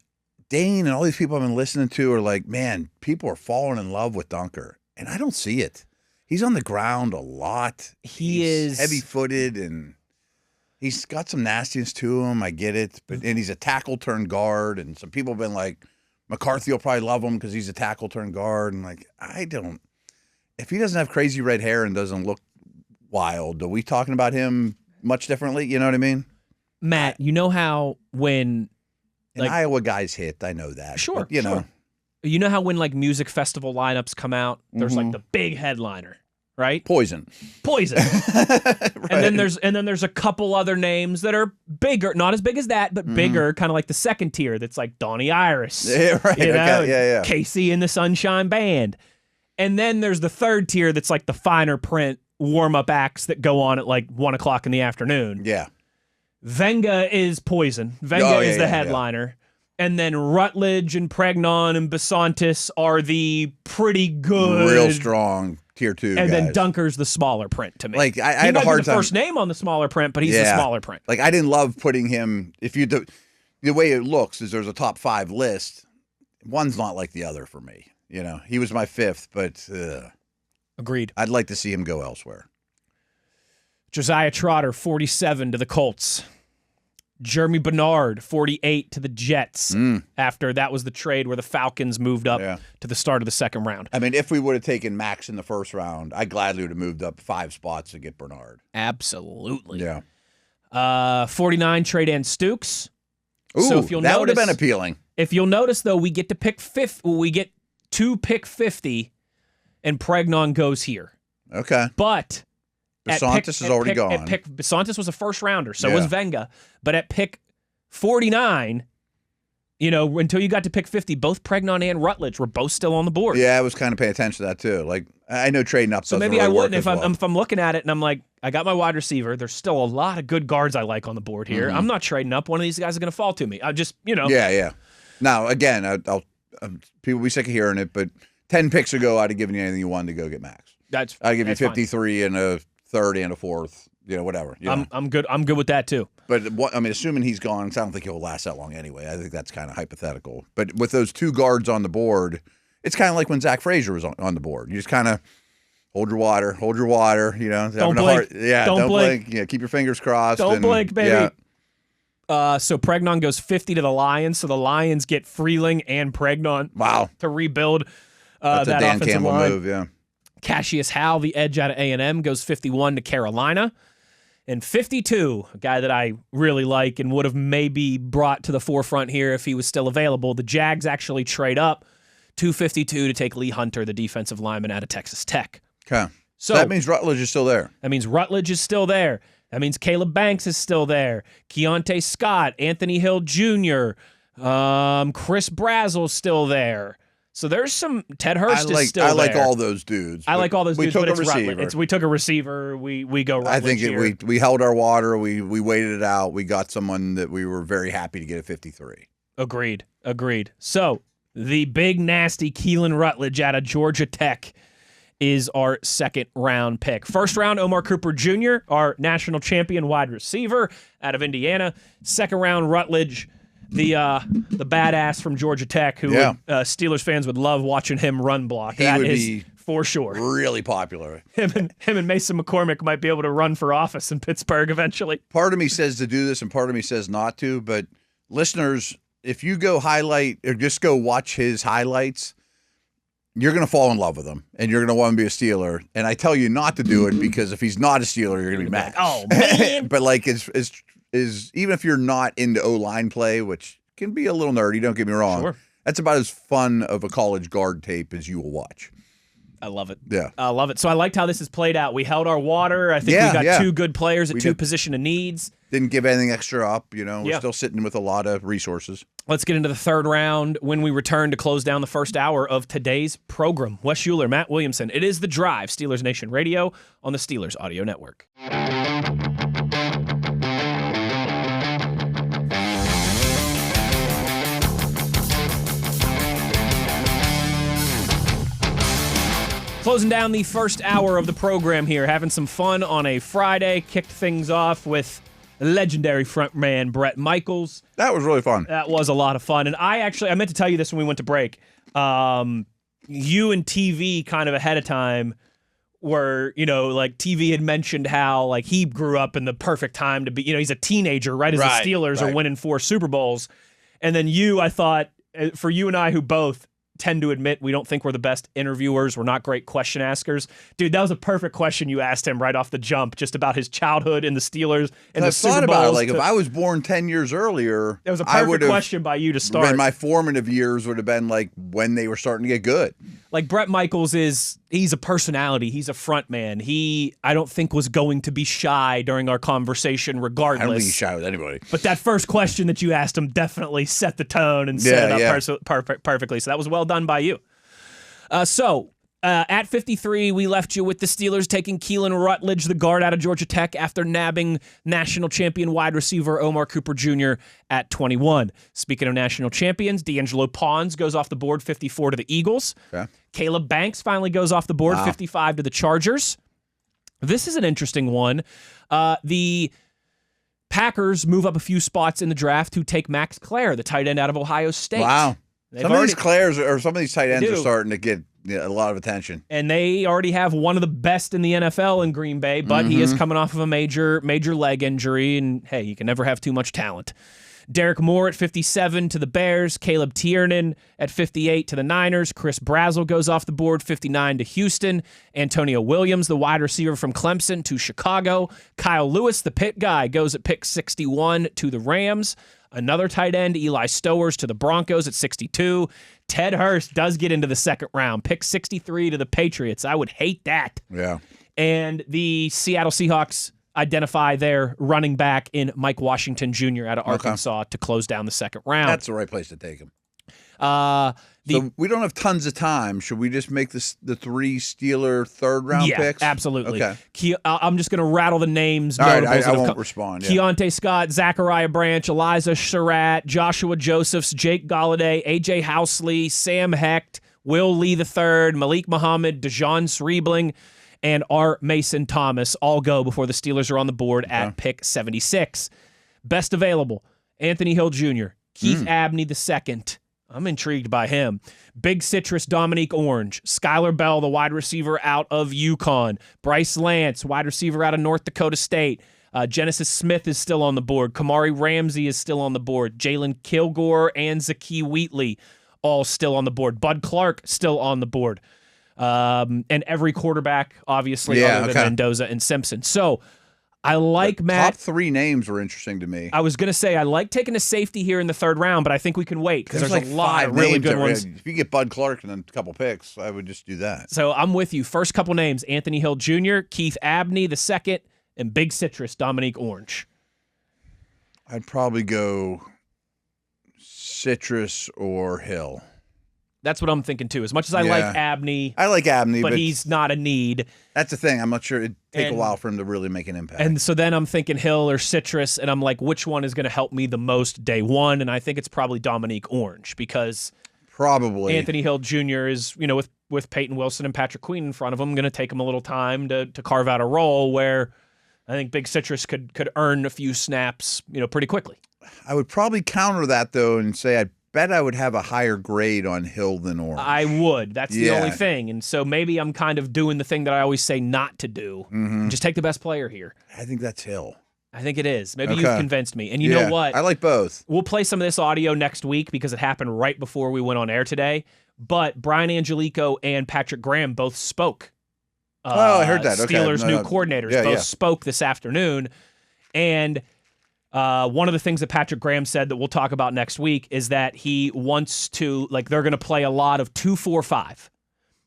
Dane and all these people I've been listening to are like, man, people are falling in love with Dunker. And I don't see it. He's on the ground a lot. He's heavy-footed, and he's got some nastiness to him. I get it. And he's a tackle-turned-guard, and some people have been like, McCarthy will probably love him because he's a tackle-turned guard. And I don't. If he doesn't have crazy red hair and doesn't look wild, are we talking about him much differently? You know what I mean? Matt, you know how when... Iowa guys hit, I know that. Sure, but, you know. You know how when music festival lineups come out, there's the big headliner, right? Poison. Right. And then there's a couple other names that are bigger, not as big as that, but bigger, kind of like the second tier. That's like Donnie Iris, yeah, right. Yeah. Casey and the Sunshine Band, and then there's the third tier that's like the finer print warm up acts that go on at 1:00 in the afternoon. Yeah. Venga is Poison. Venga is the headliner. Yeah. And then Rutledge and Pregnon and Besantis are the pretty good. Real strong tier 2 And guys. then Dunker's the smaller print to me. I had a hard time. First name on the smaller print, but he's the smaller print. I didn't love putting him, the way it looks is there's a top 5 list. One's not like the other for me. He was my 5th, but Agreed. I'd like to see him go elsewhere. Josiah Trotter, 47 to the Colts. Jeremy Bernard, 48 to the Jets. After that was the trade where the Falcons moved up to the start of the second round. I mean, if we would have taken Max in the first round, I gladly would have moved up 5 spots to get Bernard. Absolutely. Yeah. 49, Trey Dan Stukes. Ooh, So if you'll that would have notice- been appealing. If you'll notice, though, we get to pick fifth. We get to pick 50, and Pregnon goes here. Okay. But Basantis is already gone. Basantis was a first rounder, so Yeah. was Venga. But at pick 49, until you got to pick 50, both Pregnon and Rutledge were both still on the board. Yeah, I was kind of paying attention to that too. Like, I know trading up. So doesn't maybe really I work wouldn't as if I'm looking at it and I'm like, I got my wide receiver. There's still a lot of good guards I like on the board here. I'm not trading up. One of these guys is going to fall to me. I just, Yeah. Now, again, I'll people will be sick of hearing it, but 10 picks ago, I'd have given you anything you wanted to go get Max. I'd give you 53 and a 30 and a fourth. Whatever. I'm good. I'm good with that too. But assuming he's gone, I don't think he'll last that long anyway. I think that's kind of hypothetical. But with those two guards on the board, it's kind of like when Zach Frazier was on the board. You just kind of hold your water. Don't blink. Don't blink. Yeah, keep your fingers crossed. Don't blink, baby. Yeah. So Pregnon goes 50 to the Lions. So the Lions get Freeling and Pregnon. Wow. To rebuild That's that a Dan offensive Campbell line. move, yeah. Cassius Howell, the edge out of A&M, goes 51 to Carolina. And 52, a guy that I really like and would have maybe brought to the forefront here if he was still available. The Jags actually trade up to 52 to take Lee Hunter, the defensive lineman out of Texas Tech. Okay. So that means Rutledge is still there. That means Rutledge is still there. That means Caleb Banks is still there. Keontae Scott, Anthony Hill Jr., Chris Brazel's still there. So there's some Ted Hurst is still there. I like all those dudes. I like all those dudes. We took but a it's receiver. Rutledge. We took a receiver. We go Rutledge I think here. we held our water. We waited it out. We got someone that we were very happy to get at 53. Agreed. So the big nasty Keelan Rutledge out of Georgia Tech is our second round pick. First round, Omar Cooper Jr., our national champion wide receiver out of Indiana. Second round, Rutledge, the badass from Georgia Tech, who Steelers fans would love watching him run block. That would be for sure really popular. Him and Mason McCormick might be able to run for office in Pittsburgh eventually. Part of me says to do this, and part of me says not to. But listeners, if you go highlight or just go watch his highlights, you're going to fall in love with him, and you're going to want to be a Steeler. And I tell you not to do it because if he's not a Steeler, you're going to be mad. Oh man! But like is even if you're not into O-line play, which can be a little nerdy, don't get me wrong. Sure. That's about as fun of a college guard tape as you will watch. I love it. Yeah. I love it. So I liked how this is played out. We held our water. I think we got two good players at two position of needs. Didn't give anything extra up, We're still sitting with a lot of resources. Let's get into the third round when we return to close down the first hour of today's program. Wes Uhler, Matt Williamson. It is The Drive, Steelers Nation Radio on the Steelers Audio Network. Closing down the first hour of the program here, having some fun on a Friday. Kicked things off with legendary frontman Bret Michaels. That was really fun. That was a lot of fun. And I meant to tell you this when we went to break. You and TV kind of ahead of time were, like TV had mentioned how like he grew up in the perfect time to be, he's a teenager, right? As the Steelers are winning 4 Super Bowls. And then I thought, for you and I who both tend to admit we don't think we're the best interviewers. We're not great question askers. Dude, that was a perfect question you asked him right off the jump, just about his childhood in the Steelers and the Super Bowls. I thought about it, like if I was born 10 years earlier, it was a perfect question by you to start. And my formative years would have been like when they were starting to get good. Like Bret Michaels he's a personality. He's a front man. I don't think was going to be shy during our conversation regardless. I don't think he's shy with anybody. But that first question that you asked him definitely set the tone and set it up perfectly. So that was well done by you. At 53, we left you with the Steelers taking Keelan Rutledge, the guard out of Georgia Tech, after nabbing national champion wide receiver Omar Cooper Jr. at 21. Speaking of national champions, D'Angelo Pons goes off the board 54 to the Eagles. Okay. Caleb Banks finally goes off the board 55 to the Chargers. This is an interesting one. The Packers move up a few spots in the draft to take Max Clare, the tight end out of Ohio State. Wow. Some of these Clares or some of these tight ends are starting to get a lot of attention. And they already have one of the best in the NFL in Green Bay, but he is coming off of a major leg injury, and hey, you can never have too much talent. Derek Moore at 57 to the Bears, Caleb Tiernan at 58 to the Niners, Chris Brazel goes off the board 59 to Houston, Antonio Williams, the wide receiver from Clemson, to Chicago, Kyle Lewis, the Pitt guy, goes at pick 61 to the Rams, Another tight end, Eli Stowers to the Broncos at 62. Ted Hurst does get into the second round, pick 63 to the Patriots. I would hate that. Yeah. And the Seattle Seahawks identify their running back in Mike Washington Jr. out of Arkansas to close down the second round. That's the right place to take him. So we don't have tons of time. Should we just make this the 3 Steeler third-round picks? Yeah, absolutely. Okay. I'm just going to rattle the names. All right, I won't respond. Yeah. Keontae Scott, Zachariah Branch, Eliza Surratt, Joshua Josephs, Jake Galladay, A.J. Housley, Sam Hecht, Will Lee III, Malik Muhammad, DeJon Sriebling, and R. Mason Thomas all go before the Steelers are on the board at pick 76. Best available, Anthony Hill Jr., Keith Abney II. I'm intrigued by him. Big Citrus, Dominique Orange. Skylar Bell, the wide receiver out of UConn. Bryce Lance, wide receiver out of North Dakota State. Genesis Smith is still on the board. Kamari Ramsey is still on the board. Jalen Kilgore and Zakee Wheatley all still on the board. Bud Clark still on the board. And every quarterback, obviously, other than Mendoza and Simpson. So I like Matt. Top 3 names were interesting to me. I was going to say, I like taking a safety here in the third round, but I think we can wait because there's like a lot of really good ones. If you get Bud Clark and then a couple picks, I would just do that. So I'm with you. First couple names, Anthony Hill Jr., Keith Abney II, and Big Citrus, Dominique Orange. I'd probably go Citrus or Hill. That's what I'm thinking, too. As much as I like Abney. I like Abney, but he's not a need. That's the thing. I'm not sure. It'd take a while for him to really make an impact. And so then I'm thinking Hill or Citrus, and I'm like, which one is going to help me the most day one? And I think it's probably Dominique Orange because probably Anthony Hill Jr. is, with Peyton Wilson and Patrick Queen in front of him, going to take him a little time to carve out a role where I think Big Citrus could earn a few snaps, pretty quickly. I would probably counter that, though, and say I bet I would have a higher grade on Hill than Orange. I would. That's the only thing. And so maybe I'm kind of doing the thing that I always say not to do. Just take the best player here. I think that's Hill. I think it is. Maybe you've convinced me. And you know what? I like both. We'll play some of this audio next week because it happened right before we went on air today. But Brian Angelico and Patrick Graham both spoke. I heard that. Steelers' new coordinators both spoke this afternoon. And one of the things that Patrick Graham said that we'll talk about next week is that he wants to, they're going to play a lot of 2-4-5.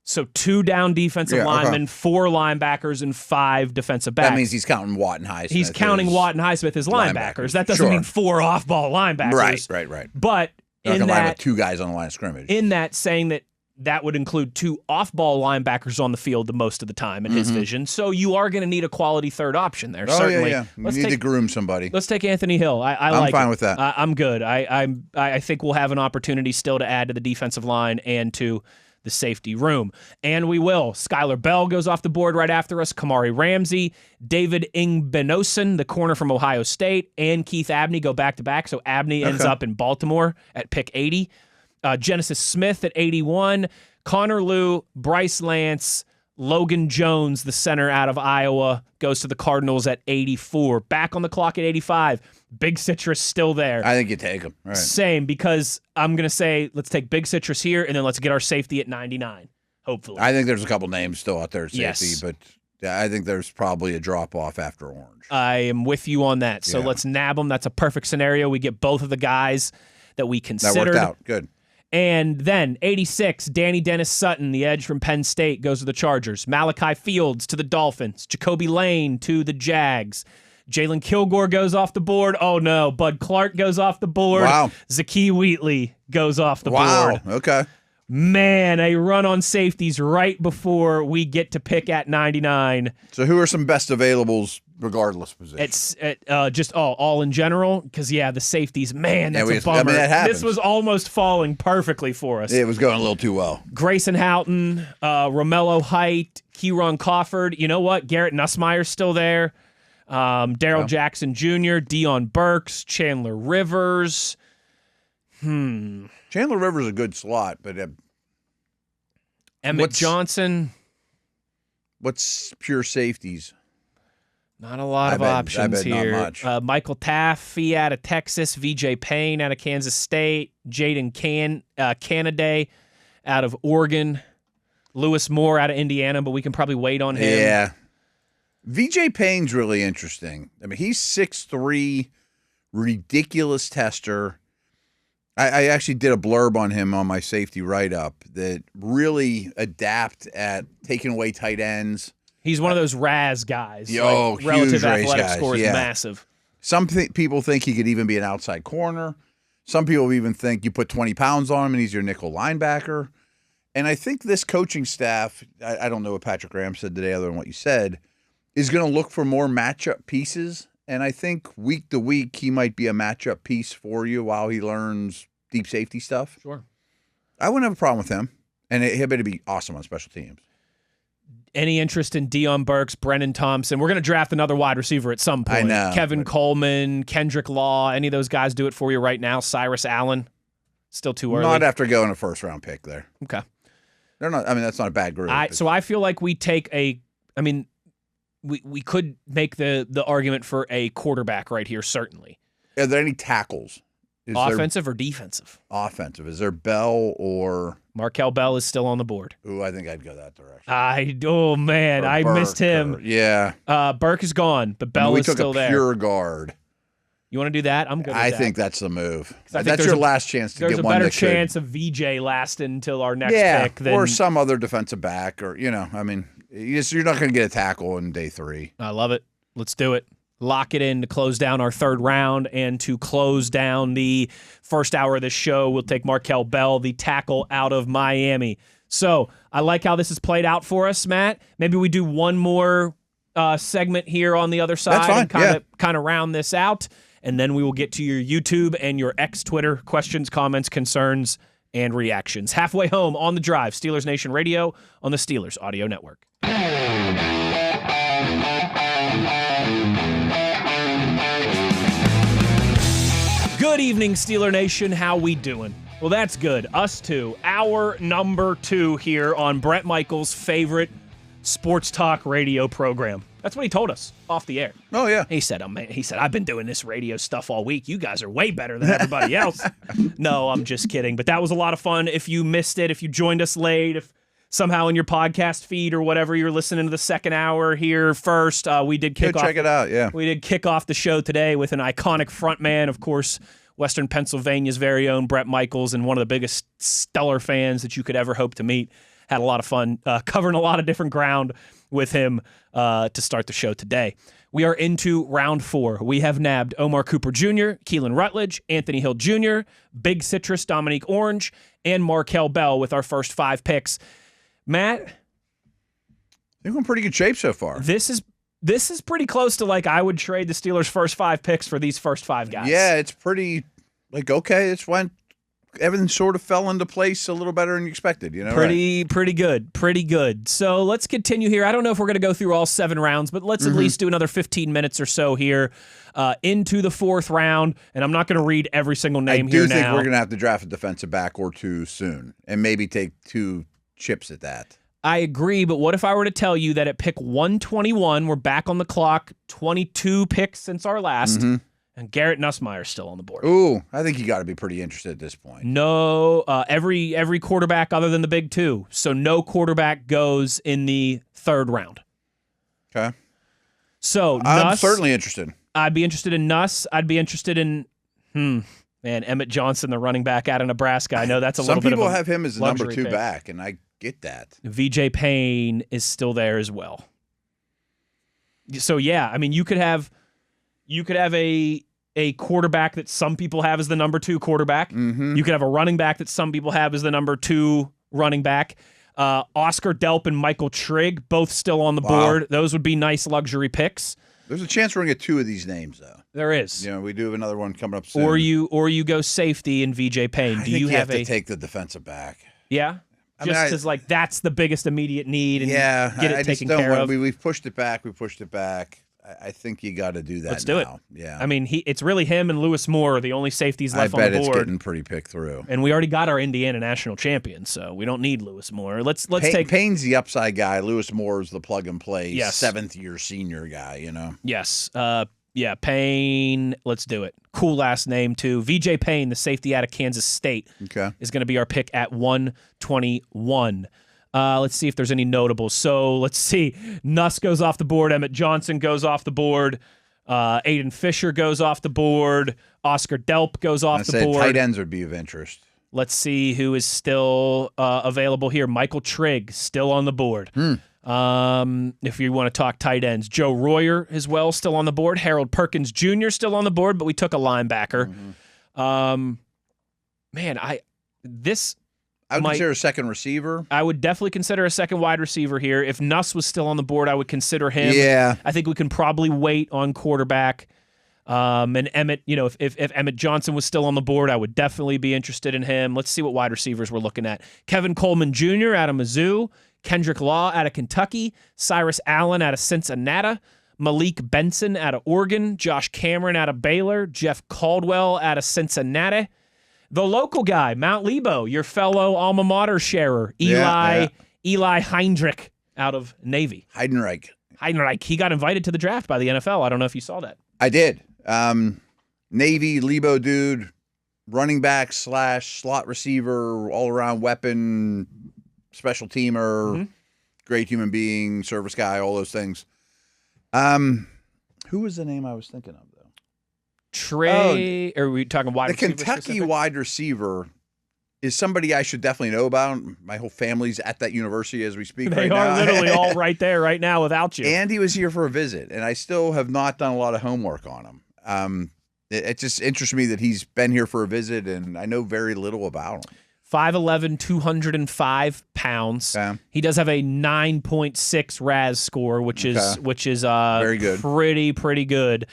So 2 down defensive linemen, 4 linebackers, and 5 defensive backs. That means he's counting Watt and Highsmith. He's counting Watt and Highsmith as linebackers. That doesn't mean 4 off-ball linebackers. Right. But you're not going to line with 2 guys on the line of scrimmage. In that, saying that would include 2 off-ball linebackers on the field the most of the time in his vision. So you are going to need a quality third option there, certainly. Yeah. You need to groom somebody. Let's take Anthony Hill. I'm fine with that. I'm good. I think we'll have an opportunity still to add to the defensive line and to the safety room. And we will. Skylar Bell goes off the board right after us. Kamari Ramsey, David Ingbenosen, the corner from Ohio State, and Keith Abney go back-to-back. So Abney ends up in Baltimore at pick 80. Genesis Smith at 81, Connor Lew, Bryce Lance, Logan Jones, the center out of Iowa, goes to the Cardinals at 84. Back on the clock at 85. Big Citrus still there. I think you take him. Right. Same, because I'm going to say let's take Big Citrus here, and then let's get our safety at 99, hopefully. I think there's a couple names still out there at safety, but I think there's probably a drop-off after Orange. I am with you on that. So let's nab them. That's a perfect scenario. We get both of the guys that we considered. That worked out. Good. And then 86, Danny Dennis Sutton, the edge from Penn State, goes to the Chargers. Malachi Fields to the Dolphins. Jacoby Lane to the Jags. Jalen Kilgore goes off the board. Oh, no. Bud Clark goes off the board. Wow. Zakee Wheatley goes off the board. Wow. Okay. Man, a run on safeties right before we get to pick at 99. So who are some best availables regardless position? It's just all in general because, the safeties, man, that's a bummer. I mean, that happens. This was almost falling perfectly for us. It was going a little too well. Grayson Houghton, Romello Height, Kieron Crawford. You know what? Garrett Nussmeier's still there. Daryl Jackson Jr., Deion Burks, Chandler Rivers. Chandler Rivers is a good slot, but Emmett Johnson. What's pure safeties? Not a lot of options here. Not much. Michael Taffy out of Texas, VJ Payne out of Kansas State, Jaden Canaday out of Oregon, Lewis Moore out of Indiana, but we can probably wait on him. Yeah. VJ Payne's really interesting. I mean, he's 6'3", ridiculous tester. I actually did a blurb on him on my safety write-up that really adapt at taking away tight ends. He's one of those RAS guys. Huge relative race athletic guys. score is massive. Some people think he could even be an outside corner. Some people even think you put 20 pounds on him and he's your nickel linebacker. And I think this coaching staff, I don't know what Patrick Graham said today other than what you said, is going to look for more matchup pieces. And I think week to week he might be a matchup piece for you while he learns deep safety stuff. Sure. I wouldn't have a problem with him. And he'll be awesome on special teams. Any interest in Deion Burks, Brennan Thompson? We're going to draft another wide receiver at some point. I know. Kevin Coleman, Kendrick Law, any of those guys do it for you right now? Cyrus Allen? Still too early? Not after going a first-round pick there. Okay. They're not. I mean, that's not a bad group. So I feel like we take we could make the argument for a quarterback right here, certainly. Are there any tackles? Offensive or defensive? Offensive. Is there Bell or... Markel Bell is still on the board. Ooh, I think I'd go that direction. I missed him. Yeah. Burke is gone, but Bell is still there. We took a pure guard. You want to do that? I'm good with that. I think that's the move. I think that's your last chance to get one. There's a better chance of VJ lasting until our next pick than... or some other defensive back, or, I mean, you're not going to get a tackle in day 3. I love it. Let's do it. Lock it in to close down our third round, and to close down the first hour of this show, we'll take Markel Bell, the tackle out of Miami. So I like how this has played out for us, Matt. Maybe we do one more segment here on the other side and kind of round this out, and then we will get to your YouTube and your X Twitter questions, comments, concerns, and reactions. Halfway home on The Drive, Steelers Nation Radio on the Steelers Audio Network. Good evening, Steeler Nation. How we doing? Well, that's good. Us too. Hour number 2 here on Bret Michaels' favorite sports talk radio program. That's what he told us off the air. Oh, yeah. He said, I've been doing this radio stuff all week. You guys are way better than everybody else. No, I'm just kidding. But that was a lot of fun. If you missed it, if you joined us late, if somehow in your podcast feed or whatever you're listening to the second hour here first, we did kick off. Check it out, yeah. We did kick off the show today with an iconic frontman, of course, Western Pennsylvania's very own Bret Michaels, and one of the biggest stellar fans that you could ever hope to meet. Had a lot of fun covering a lot of different ground with him to start the show today. We are into round 4. We have nabbed Omar Cooper Jr., Keelan Rutledge, Anthony Hill Jr., Big Citrus, Dominique Orange, and Markel Bell with our first 5 picks. Matt? I think we're in pretty good shape so far. This is pretty close to like I would trade the Steelers' first 5 picks for these first 5 guys. Yeah, it's pretty okay. It's when everything sort of fell into place a little better than you expected. Pretty good. So let's continue here. I don't know if we're going to go through all 7 rounds, but let's at least do another 15 minutes or so here into the 4th round. And I'm not going to read every single name here now. I do think we're going to have to draft a defensive back or 2 soon, and maybe take 2 chips at that. I agree, but what if I were to tell you that at pick 121, we're back on the clock, 22 picks since our last, and Garrett Nussmeier's still on the board? Ooh, I think you got to be pretty interested at this point. No, every quarterback other than the big 2. So no quarterback goes in the 3rd round. Okay. So I'm certainly interested. I'd be interested in Nuss. I'd be interested in, Emmett Johnson, the running back out of Nebraska. I know that's a little bit of a Some people have him as the number 2 pick. back, and I get that. VJ Payne is still there as well. So yeah, I mean, you could have a quarterback that some people have as the number 2 quarterback. You could have a running back that some people have as the number 2 running back. Oscar Delp and Michael Trigg, both still on the board. Those would be nice luxury picks. There's a chance we're going to get 2 of these names, though. There is. We do have another one coming up soon. Or you go safety in VJ Payne. I think you have to take the defensive back. Yeah? Just because, that's the biggest immediate need and get it taken care of. We've pushed it back. I think you got to do that. Let's do it. Yeah. I mean, it's really him and Lewis Moore are the only safeties left on the board. I bet it's getting pretty picked through. And we already got our Indiana national champion, so we don't need Lewis Moore. Let's take Payne's the upside guy. Lewis Moore is the plug and play 7th year senior guy. Yes. Yeah. Payne. Let's do it. Cool last name too. VJ Payne, the safety out of Kansas State, is going to be our pick at 121. Let's see if there's any notables. So let's see. Nuss goes off the board. Emmett Johnson goes off the board. Aiden Fisher goes off the board. Oscar Delp goes off the board. Tight ends would be of interest. Let's see who is still available here. Michael Trigg, still on the board. If you want to talk tight ends. Joe Royer as well, still on the board. Harold Perkins Jr. still on the board, but we took a linebacker. I would consider a second receiver. I would definitely consider a second wide receiver here. If Nuss was still on the board, I would consider him. Yeah. I think we can probably wait on quarterback. And Emmett, if Emmett Johnson was still on the board, I would definitely be interested in him. Let's see what wide receivers we're looking at. Kevin Coleman Jr. out of Mizzou. Kendrick Law out of Kentucky. Cyrus Allen out of Cincinnati. Malik Benson out of Oregon. Josh Cameron out of Baylor. Jeff Caldwell out of Cincinnati. The local guy, Mount Lebo, your fellow alma mater sharer, Eli Heinrich out of Navy. Heinrich. He got invited to the draft by the NFL. I don't know if you saw that. I did. Navy, Lebo dude, running back / slot receiver, all-around weapon, special teamer, great human being, service guy, all those things. Who was the name I was thinking of, though? Or are we talking wide receiver? The Kentucky specific? wide receiver is somebody I should definitely know about. My whole family's at that university as we speak They are literally all right there right now without you. And he was here for a visit, and I still have not done a lot of homework on him. It just interests me that he's been here for a visit, and I know very little about him. 5'11", 205 pounds. Yeah. He does have a 9.6 RAS score, which is very good. Pretty good.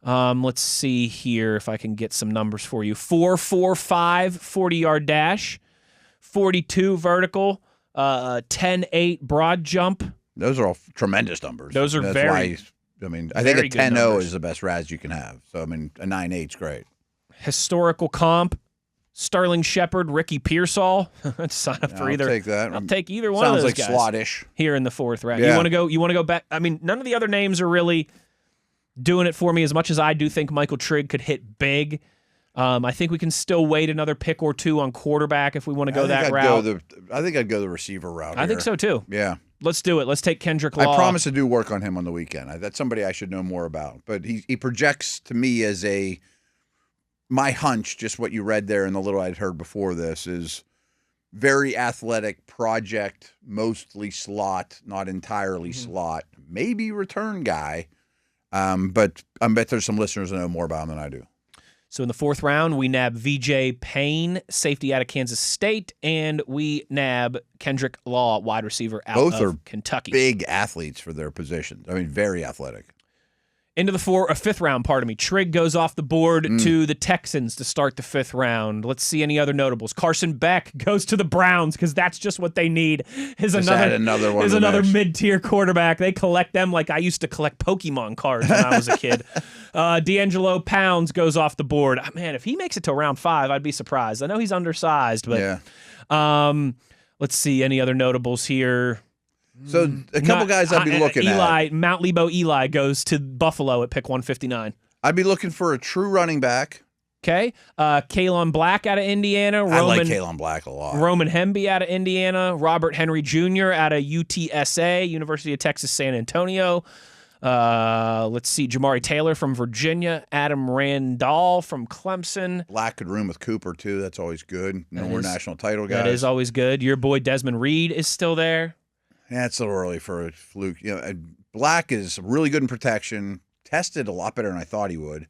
Let's see here if I can get some numbers for you. 4.45 40-yard dash, 42 vertical, 10.8 broad jump. Those are all tremendous numbers. Those are I think a 10.0 is the best RAS you can have. So, a 9.8 is great. Historical comp, Sterling Shepard, Ricky Pearsall. Sign up for either. I'll take that. I'll take either one of those guys. Sounds like slot-ish. Here in the fourth round. Yeah. You want to go back? None of the other names are really doing it for me as much as I do think Michael Trigg could hit big. I think we can still wait another pick or two on quarterback if we want to go that route. I think I'd go the receiver route. I think so too. Yeah. Let's do it. Let's take Kendrick Law. I promise to do work on him on the weekend. That's somebody I should know more about. But he projects to me as my hunch, just what you read there in the little I'd heard before this, is very athletic project, mostly slot, not entirely slot, maybe return guy. But I bet there's some listeners that know more about him than I do. So in the fourth round, we nab VJ Payne, safety out of Kansas State, and we nab Kendrick Law, wide receiver out of Kentucky. Big athletes for their positions. Very athletic. Into the fifth round, Trigg goes off the board to the Texans to start the fifth round. Let's see any other notables. Carson Beck goes to the Browns because that's just what they need. Is another mid-tier quarterback. They collect them like I used to collect Pokemon cards when I was a kid. D'Angelo Pounds goes off the board. Man, if he makes it to round 5, I'd be surprised. I know he's undersized, but let's see any other notables here. So a couple guys I'd be looking at. Mount Lebo Eli goes to Buffalo at pick 159. I'd be looking for a true running back. Okay. Kalon Black out of Indiana. I like Kalon Black a lot. Roman Hemby out of Indiana. Robert Henry Jr. out of UTSA, University of Texas San Antonio. Let's see. Jamari Taylor from Virginia. Adam Randall from Clemson. Black could room with Cooper, too. That's always good. More national title guys. That is always good. Your boy Desmond Reed is still there. Yeah, it's a little early for a fluke. Black is really good in protection. Tested a lot better than I thought he would.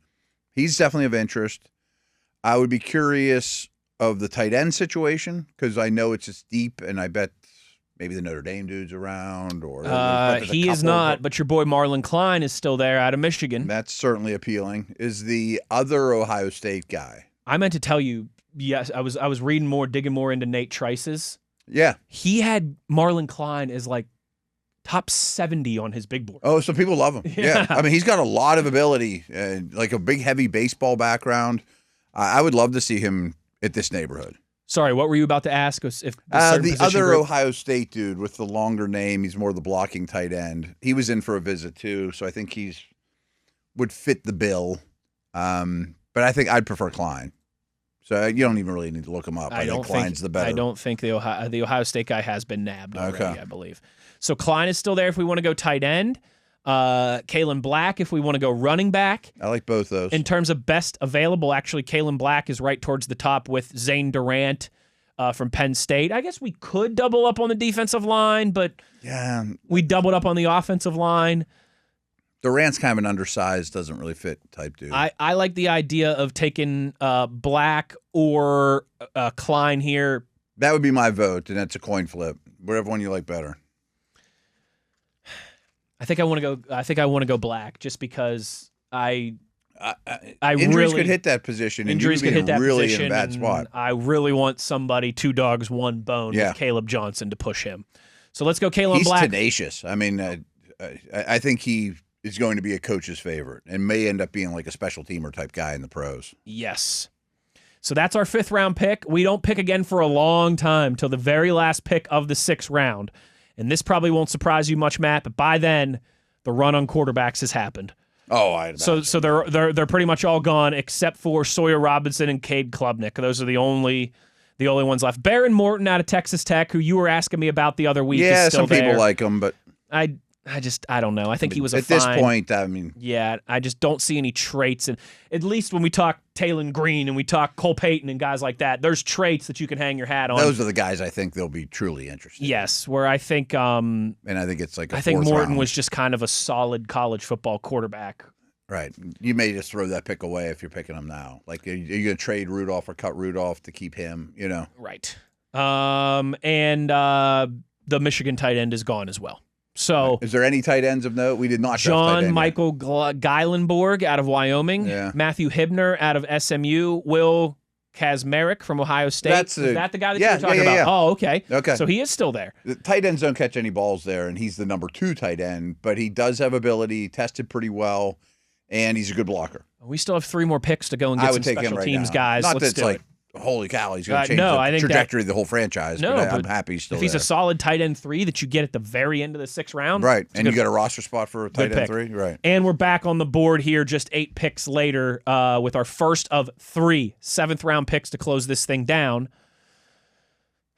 He's definitely of interest. I would be curious of the tight end situation because I know it's just deep, and I bet maybe the Notre Dame dude's around. Or he is not, but your boy Marlon Klein is still there out of Michigan. That's certainly appealing. Is the other Ohio State guy? I meant to tell you. Yes, I was digging more into Nate Trice's. Yeah. He had Marlon Klein as like top 70 on his big board. Oh, so people love him. Yeah. He's got a lot of ability, like a big, heavy baseball background. I would love to see him at this neighborhood. Sorry, what were you about to ask us? If the other Ohio State dude with the longer name, he's more the blocking tight end. He was in for a visit too, so I think would fit the bill. But I think I'd prefer Klein. So you don't even really need to look him up. I think Klein's the better. I don't think the Ohio State guy has been nabbed already, I believe. So Klein is still there if we want to go tight end. Kalen Black, if we want to go running back. I like both those. In terms of best available, actually, Kalen Black is right towards the top with Zane Durant from Penn State. I guess we could double up on the defensive line, but we doubled up on the offensive line. Durant's kind of an undersized, doesn't really fit type dude. I like the idea of taking Black or Klein here. That would be my vote, and that's a coin flip. Whatever one you like better. I think I want to go Black just because I injuries really could hit that position. Injuries could hit that really position. In a bad spot. I really want somebody 2 dogs, 1 bone with Caleb Johnson to push him. So let's go Kalen Black. He's tenacious. I mean, I think he is going to be a coach's favorite and may end up being like a special teamer type guy in the pros. Yes. So that's our 5th round pick. We don't pick again for a long time till the very last pick of the 6th round. And this probably won't surprise you much, Matt, but by then, the run on quarterbacks has happened. Oh, so they're pretty much all gone except for Sawyer Robinson and Cade Klubnik. Those are the only ones left. Baron Morton out of Texas Tech, who you were asking me about the other week, is still some people like him, but I don't know. I think he was at this point. I mean, I just don't see any traits, and at least when we talk Taylon Green and we talk Cole Payton and guys like that, there's traits that you can hang your hat on. Those are the guys I think they'll be truly interested. Yes, where I think, and I think it's like I think Morton round. was just kind of a solid college football quarterback. Right. You may just throw that pick away if you're picking him now. Like, are you going to trade Rudolph or cut Rudolph to keep him? You know. Right. And the Michigan tight end is gone as well. So, is there any tight ends of note? We did not. John Michael Geilenborg out of Wyoming, Matthew Hibner out of SMU, Will Kazmarek from Ohio State. Is that the guy that you were talking about? Yeah. Oh, okay. Okay. So he is still there. The tight ends don't catch any balls there, and he's the number 2 tight end, but he does have ability, tested pretty well, and he's a good blocker. We still have 3 more picks to go and get some special teams guys. Not Let's that it's like, holy cow, he's going to change the trajectory of the whole franchise. No, but I'm happy he's still if he's a solid tight end 3 that you get at the very end of the 6th round. Right, and you got a roster spot for a tight end 3. Right. And we're back on the board here just 8 picks later with our first of 3 7th-round picks to close this thing down.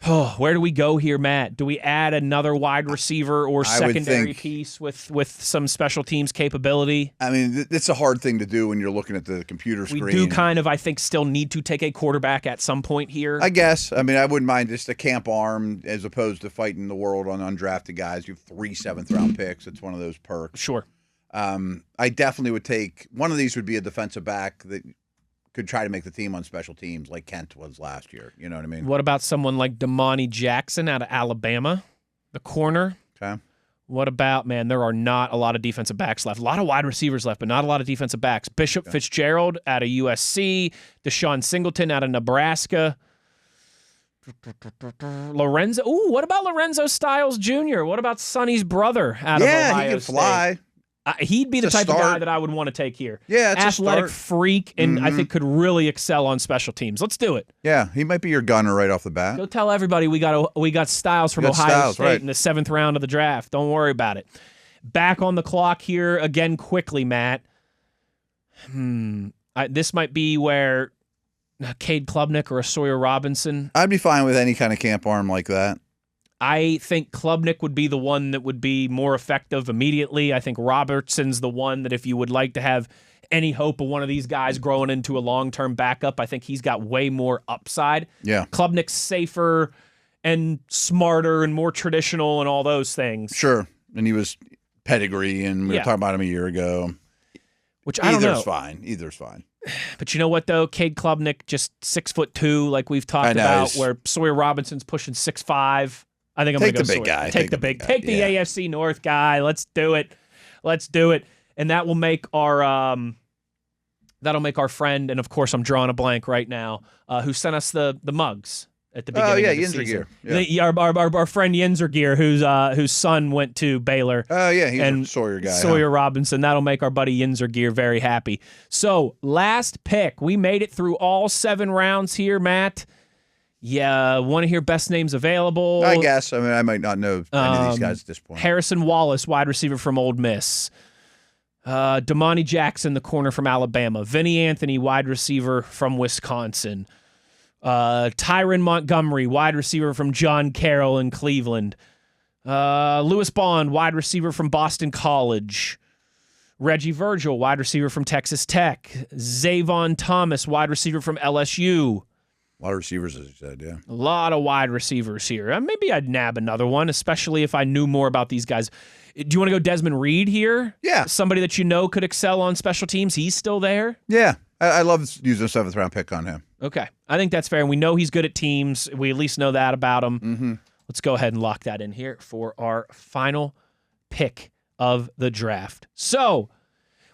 Oh, where do we go here, Matt? Do we add another wide receiver or secondary piece with some special teams capability? I mean, it's a hard thing to do when you're looking at the computer screen. We do kind of, I think, still need to take a quarterback at some point here. I guess. I mean, I wouldn't mind just a camp arm as opposed to fighting the world on undrafted guys. You have 3 7th-round picks. It's one of those perks. Sure. I definitely would take – one of these would be a defensive back that – could try to make the team on special teams like Kent was last year. You know what I mean? What about someone like Damani Jackson out of Alabama, the corner? Okay. What about, man, there are not a lot of defensive backs left. A lot of wide receivers left, but not a lot of defensive backs. Bishop Fitzgerald out of USC, Deshaun Singleton out of Nebraska. Lorenzo. Ooh, what about Lorenzo Styles Jr.? What about Sonny's brother out of Ohio he can State? Fly. He'd be the type of guy that I would want to take here. Yeah, it's athletic freak, and I think could really excel on special teams. Let's do it. Yeah, he might be your gunner right off the bat. Go tell everybody we got Styles from Ohio State in the 7th round of the draft. Don't worry about it. Back on the clock here again quickly, Matt. This might be where Cade Klubnik or a Sawyer Robinson. I'd be fine with any kind of camp arm like that. I think Klubnik would be the one that would be more effective immediately. I think Robertson's the one that if you would like to have any hope of one of these guys growing into a long-term backup, I think he's got way more upside. Yeah. Klubnik's safer and smarter and more traditional and all those things. Sure. And he was pedigree, and we were talking about him a year ago. Which I don't know. Either's fine. But you know what, though? Cade Klubnik, just 6'2", like we've talked about, where Sawyer Robinson's pushing 6'5". I think I'm going to go the big guy. Take the AFC North guy. Let's do it. And that will make our friend, and of course I'm drawing a blank right now, who sent us the mugs at the beginning of the season. Our friend Yinzergear, whose son went to Baylor. Oh yeah, he's a Sawyer guy. Sawyer Robinson. That'll make our buddy Yinzergear very happy. So last pick, we made it through all 7 rounds here, Matt. Yeah, want to hear best names available? I guess. I mean, I might not know any of these guys at this point. Harrison Wallace, wide receiver from Ole Miss. Damani Jackson, the corner from Alabama. Vinny Anthony, wide receiver from Wisconsin. Tyron Montgomery, wide receiver from John Carroll in Cleveland. Lewis Bond, wide receiver from Boston College. Reggie Virgil, wide receiver from Texas Tech. Zavon Thomas, wide receiver from LSU. A lot of receivers, as you said, yeah. A lot of wide receivers here. Maybe I'd nab another one, especially if I knew more about these guys. Do you want to go Desmond Reed here? Yeah. Somebody that you know could excel on special teams. He's still there? Yeah. I love using a 7th-round pick on him. Okay. I think that's fair. And we know he's good at teams. We at least know that about him. Mm-hmm. Let's go ahead and lock that in here for our final pick of the draft. So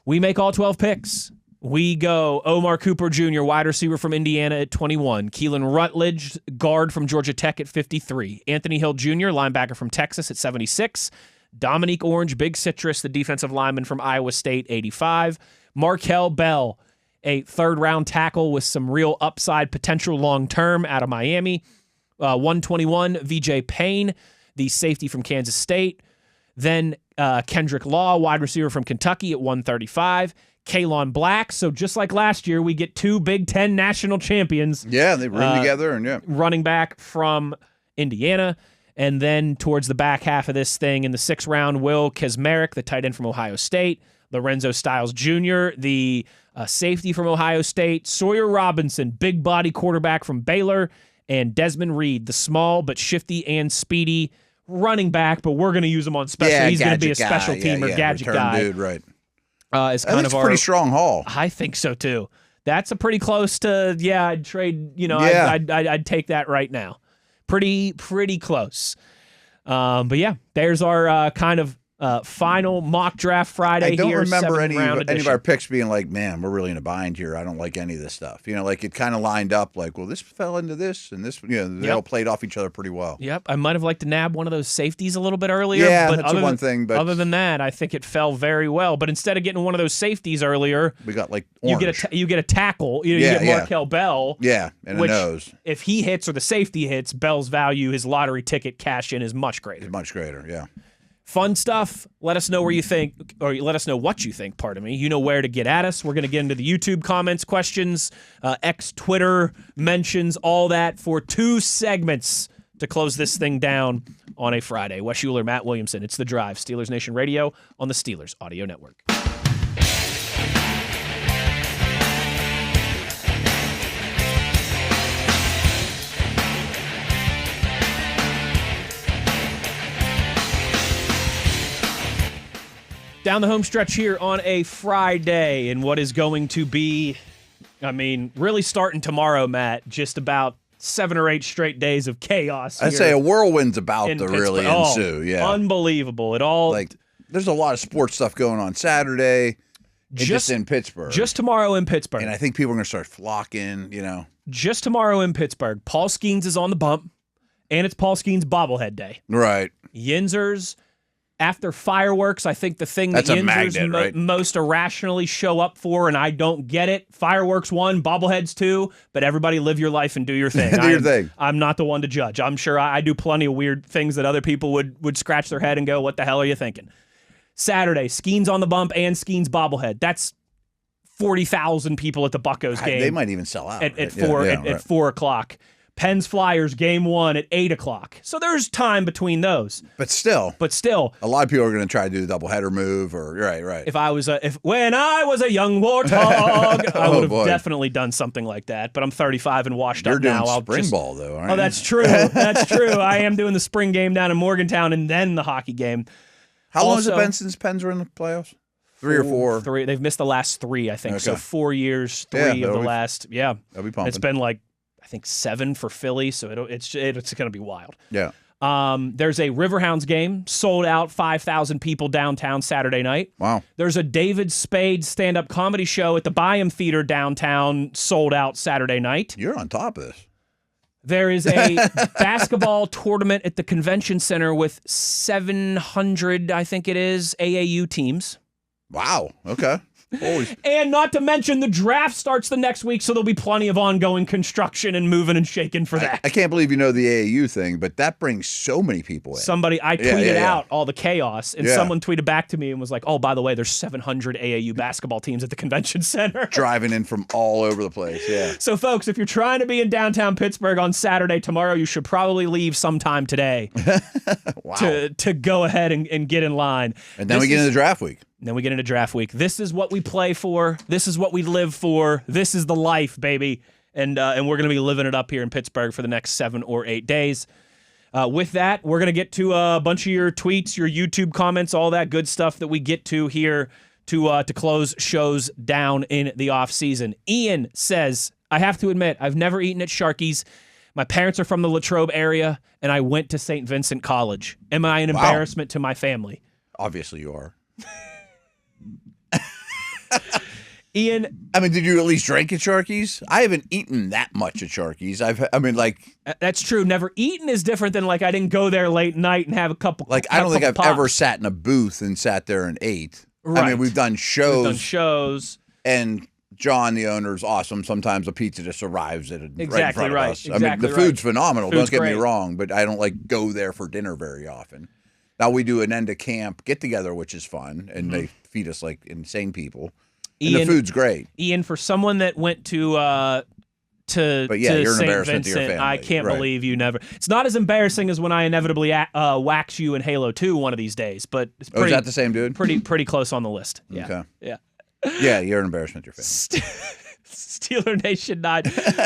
we make all 12 picks. We go Omar Cooper Jr., wide receiver from Indiana at 21. Keelan Rutledge, guard from Georgia Tech at 53. Anthony Hill Jr., linebacker from Texas at 76. Dominique Orange, Big Citrus, the defensive lineman from Iowa State, 85. Markel Bell, a third-round tackle with some real upside potential long-term out of Miami. 121, VJ Payne, the safety from Kansas State. Then Kendrick Law, wide receiver from Kentucky at 135. Kalon Black. So just like last year, we get 2 Big Ten national champions. Yeah, they run together. And yeah, running back from Indiana. And then towards the back half of this thing in the 6th round, Will Kesmerick, the tight end from Ohio State. Lorenzo Styles Jr., the safety from Ohio State. Sawyer Robinson, big body quarterback from Baylor. And Desmond Reed, the small but shifty and speedy running back, but we're going to use him on special. Yeah, he's going to be a guy. special teamer, gadget return guy. Dude, right. It's kind of a pretty strong haul. I think so too. That's a pretty close to. Yeah, I'd trade. I'd take that right now. Pretty close. But yeah, there's our kind of final mock draft Friday. I don't here, remember any edition. of our picks being like, man, we're really in a bind here. I don't like any of this stuff. Like it kind of lined up like, well, this fell into this and this. They all played off each other pretty well. Yep, I might have liked to nab one of those safeties a little bit earlier. Yeah, but that's the one thing. But other than that, I think it fell very well. But instead of getting one of those safeties earlier, we got like orange. You get a tackle. You get Markel Bell. Yeah, and a nose. If he hits or the safety hits, Bell's value, his lottery ticket cash in is much greater. It's much greater. Yeah. Fun stuff. Let us know where you think, or let us know what you think, pardon me. You know where to get at us. We're going to get into the YouTube comments, questions, X, Twitter, mentions, all that for 2 segments to close this thing down on a Friday. Wes Uhler, Matt Williamson. It's The Drive, Steelers Nation Radio on the Steelers Audio Network. Down the home stretch here on a Friday, and what is going to be, really starting tomorrow, Matt, just about 7 or 8 straight days of chaos. I'd say a whirlwind's about to really ensue. Yeah, unbelievable. It all there's a lot of sports stuff going on Saturday, just in Pittsburgh. Just tomorrow in Pittsburgh, and I think people are going to start flocking. Just tomorrow in Pittsburgh, Paul Skeens is on the bump, and it's Paul Skeens bobblehead day. Right, Yinzers. After fireworks, I think the thing that Yinzers most irrationally show up for, and I don't get it, fireworks 1, bobbleheads 2, but everybody live your life and do your thing. Do your thing. I'm not the one to judge. I'm sure I do plenty of weird things that other people would scratch their head and go, what the hell are you thinking? Saturday, Skeens on the bump and Skeens bobblehead. That's 40,000 people at the Buccos game. They might even sell out. At 4 o'clock. Pens Flyers game 1 at 8 o'clock. So there's time between those. But still, a lot of people are going to try to do the doubleheader move, or right. When I was a young warthog, I would have definitely done something like that. But I'm 35 and washed up now. You're doing spring ball though, aren't you? Oh, that's true. That's true. I am doing the spring game down in Morgantown and then the hockey game. How long has it been since Pens were in the playoffs? 3 or 4. 3. They've missed the last 3, I think. Okay. So 4 years, 3 of the last. Yeah, that'll be pumping. It's been like, I think 7 for Philly, so it's going to be wild. Yeah. There's a Riverhounds game, sold out, 5,000 people downtown Saturday night. Wow. There's a David Spade stand-up comedy show at the Byam Theater downtown, sold out Saturday night. You're on top of this. There is a basketball tournament at the convention center with 700, I think it is, AAU teams. Wow. Okay. And not to mention the draft starts the next week, so there'll be plenty of ongoing construction and moving and shaking for that. I can't believe you know the AAU thing, but that brings so many people in. I tweeted out all the chaos, and someone tweeted back to me and was like, oh, by the way, there's 700 AAU basketball teams at the convention center. Driving in from all over the place, yeah. So, folks, if you're trying to be in downtown Pittsburgh on Saturday, tomorrow, you should probably leave sometime today wow. to go ahead and get in line. And then we get into the draft week. And then we get into draft week. This is what we play for. This is what we live for. This is the life, baby. And we're going to be living it up here in Pittsburgh for the next 7 or 8 days. With that, we're going to get to a bunch of your tweets, your YouTube comments, all that good stuff that we get to here to close shows down in the off season. Ian says, I have to admit, I've never eaten at Sharky's. My parents are from the Latrobe area, and I went to St. Vincent College. Am I an embarrassment to my family? Obviously you are. Ian, I mean, did you at least drink at Sharky's? I haven't eaten that much at Sharky's. That's true. Never eaten is different than I didn't go there late night and have a couple. I don't think I've ever sat in a booth and sat there and ate. Right. I mean, we've done shows. And John, the owner, is awesome. Sometimes a pizza just arrives right in front of us. Exactly I mean, the food's right. phenomenal. Food's Don't get great. me wrong, but I don't go there for dinner very often. Now we do an end of camp get together, which is fun, and they feed us like insane people. And the food's great. Ian, for someone that went to you're an St. embarrassment Vincent, to your family. I can't believe you never. It's not as embarrassing as when I inevitably wax you in Halo 2 one of these days, but it's pretty. Is that the same dude? Pretty close on the list. Yeah. Okay. Yeah. Yeah, you're an embarrassment to your family. Steeler Nation 9.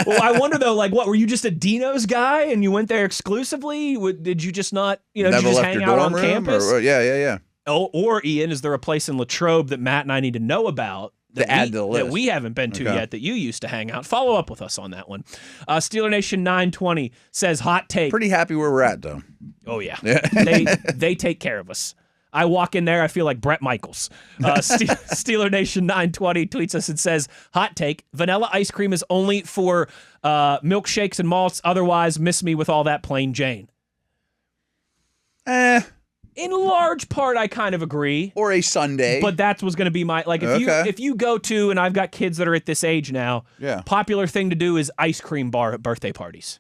Well, I wonder though, what were you just a Dino's guy and you went there exclusively? Did you just not, did you just hang out on campus? Yeah. Or Ian, is there a place in Latrobe that Matt and I need to know about that we haven't been to yet that you used to hang out? Follow up with us on that one. Steeler Nation 920 says hot take. Pretty happy where we're at though. Oh yeah. They take care of us. I walk in there, I feel like Bret Michaels. Steeler Nation 920 tweets us and says, hot take, vanilla ice cream is only for milkshakes and malts. Otherwise, miss me with all that plain Jane. In large part, I kind of agree. Or a sundae. But that was going to be my, if you go to, and I've got kids that are at this age now, popular thing to do is ice cream bar at birthday parties.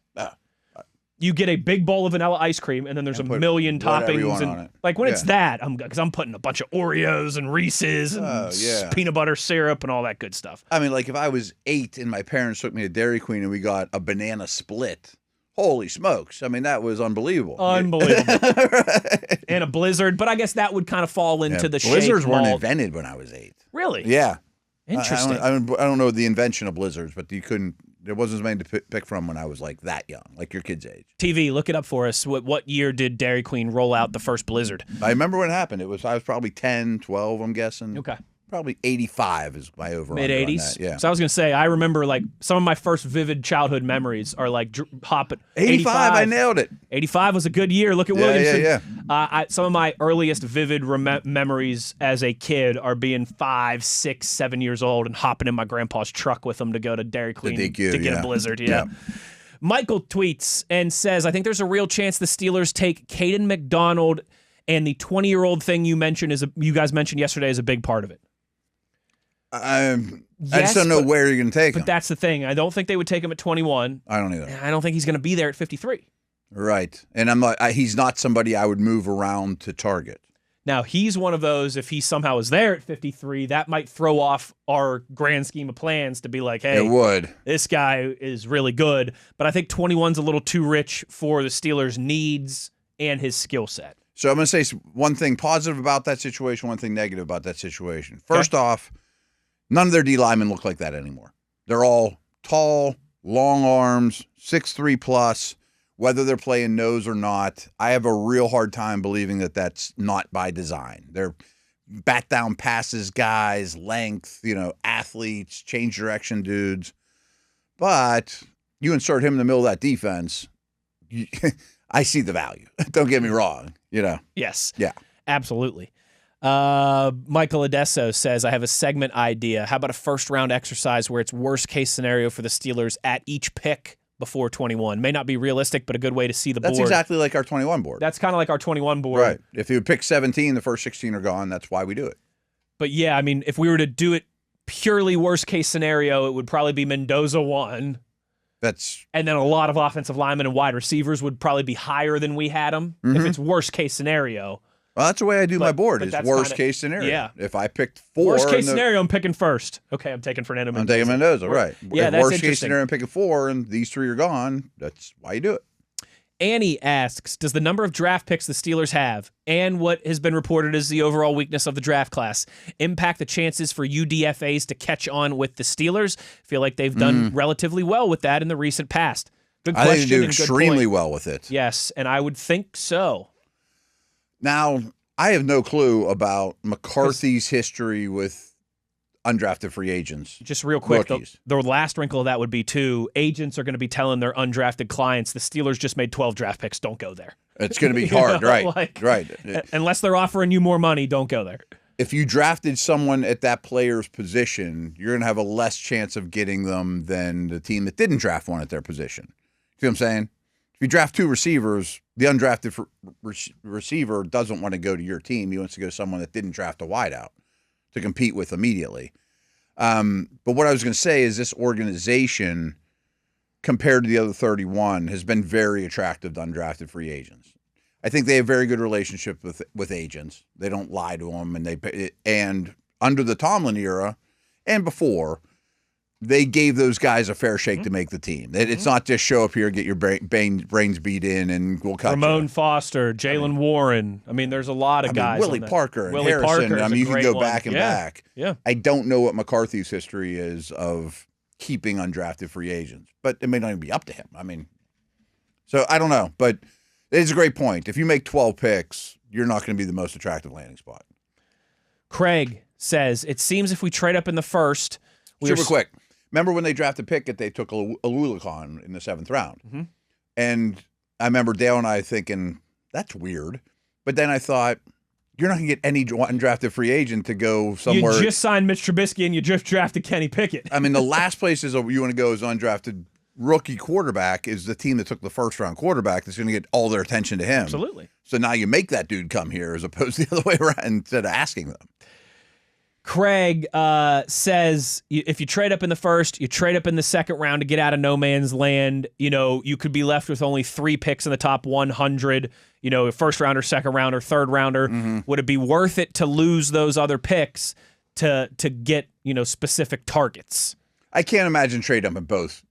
You get a big bowl of vanilla ice cream, and then there's a million toppings. And when it's that, because I'm putting a bunch of Oreos and Reese's and peanut butter syrup and all that good stuff. I mean, if I was 8 and my parents took me to Dairy Queen and we got a banana split, holy smokes. I mean, that was unbelievable. Unbelievable. Right. And a Blizzard, but I guess that would kind of fall into the shake Blizzards weren't mold. invented when I was 8. Really? Yeah. Interesting. I don't know the invention of Blizzards, but there wasn't as many to pick from when I was that young, like your kid's age. TV, look it up for us. What year did Dairy Queen roll out the first Blizzard? I remember when it happened. I was probably 10, 12, I'm guessing. Okay. Probably 85 is my overall. Mid-80s? Yeah. So I was going to say, I remember some of my first vivid childhood memories are hopping. 85, I nailed it. 85 was a good year. Look at Williamson. Yeah. Some of my earliest vivid memories as a kid are being 5, 6, 7 years old and hopping in my grandpa's truck with him to go to Dairy Queen to get a Blizzard. Yeah. Michael tweets and says, I think there's a real chance the Steelers take Caden McDonald, and the 20-year-old thing you guys mentioned yesterday is a big part of it. I just don't know where you're going to take him. But that's the thing. I don't think they would take him at 21. I don't either. I don't think he's going to be there at 53. Right. And he's not somebody I would move around to target. Now, he's one of those, if he somehow is there at 53, that might throw off our grand scheme of plans to be like, hey, it would. This guy is really good. But I think 21's a little too rich for the Steelers' needs and his skill set. So I'm going to say one thing positive about that situation, one thing negative about that situation. First off, none of their D linemen look like that anymore. They're all tall, long arms, 6'3 plus, whether they're playing nose or not. I have a real hard time believing that that's not by design. They're bat down passes guys, length, athletes, change direction dudes. But you insert him in the middle of that defense, I see the value. Don't get me wrong, Yes. Yeah. Absolutely. Michael Adesso says, I have a segment idea. How about a first-round exercise where it's worst-case scenario for the Steelers at each pick before 21? May not be realistic, but a good way to see the board. That's exactly like our 21 board. That's kind of like our 21 board. Right. If you would pick 17, the first 16 are gone. That's why we do it. But, yeah, I mean, if we were to do it purely worst-case scenario, it would probably be Mendoza 1. And then a lot of offensive linemen and wide receivers would probably be higher than we had them if it's worst-case scenario. Well, that's the way I do my board. Is worst case scenario. Yeah. If I picked 4, worst case scenario, I'm picking first. Okay, I'm taking Fernando Mendoza. I'm taking Mendoza, right? Yeah, if that's worst case scenario, I'm picking 4, and these 3 are gone. That's why you do it. Annie asks, does the number of draft picks the Steelers have and what has been reported as the overall weakness of the draft class impact the chances for UDFAs to catch on with the Steelers? Feel like they've done relatively well with that in the recent past. Good question. I think they do extremely well with it. Yes, and I would think so. Now, I have no clue about McCarthy's history with undrafted free agents. Just real quick, the last wrinkle of that would be, too, agents are going to be telling their undrafted clients, the Steelers just made 12 draft picks, don't go there. It's going to be hard, right? Right. Unless they're offering you more money, don't go there. If you drafted someone at that player's position, you're going to have a less chance of getting them than the team that didn't draft one at their position. See what I'm saying? If you draft two receivers, the undrafted receiver doesn't want to go to your team. He wants to go to someone that didn't draft a wideout to compete with immediately. But what I was going to say is this organization, compared to the other 31, has been very attractive to undrafted free agents. I think they have very good relationship with agents. They don't lie to them, and under the Tomlin era and before, they gave those guys a fair shake to make the team. It's not just show up here, get your brains beat in, and we'll cut Ramon Foster, Jalen Warren. I mean, there's a lot of guys. Willie Parker and Harrison. I mean, you can go back and back. Yeah. I don't know what McCarthy's history is of keeping undrafted free agents, but it may not even be up to him. I mean, so I don't know, but it's a great point. If you make 12 picks, you're not going to be the most attractive landing spot. Craig says, it seems if we trade up in the first... Super quick. Remember when they drafted Pickett, they took Alulikon in the 7th round. Mm-hmm. And I remember Dale and I thinking, that's weird. But then I thought, you're not going to get any undrafted free agent to go somewhere. You just signed Mitch Trubisky and you just drafted Kenny Pickett. I mean, the last places you want to go as undrafted rookie quarterback is the team that took the first-round quarterback that's going to get all their attention to him. Absolutely. So now you make that dude come here as opposed to the other way around instead of asking them. Craig says if you trade up in the first, you trade up in the second round to get out of no man's land, you could be left with only 3 picks in the top 100, a first rounder, second rounder, third rounder. Mm-hmm. Would it be worth it to lose those other picks to get, specific targets? I can't imagine trade up in both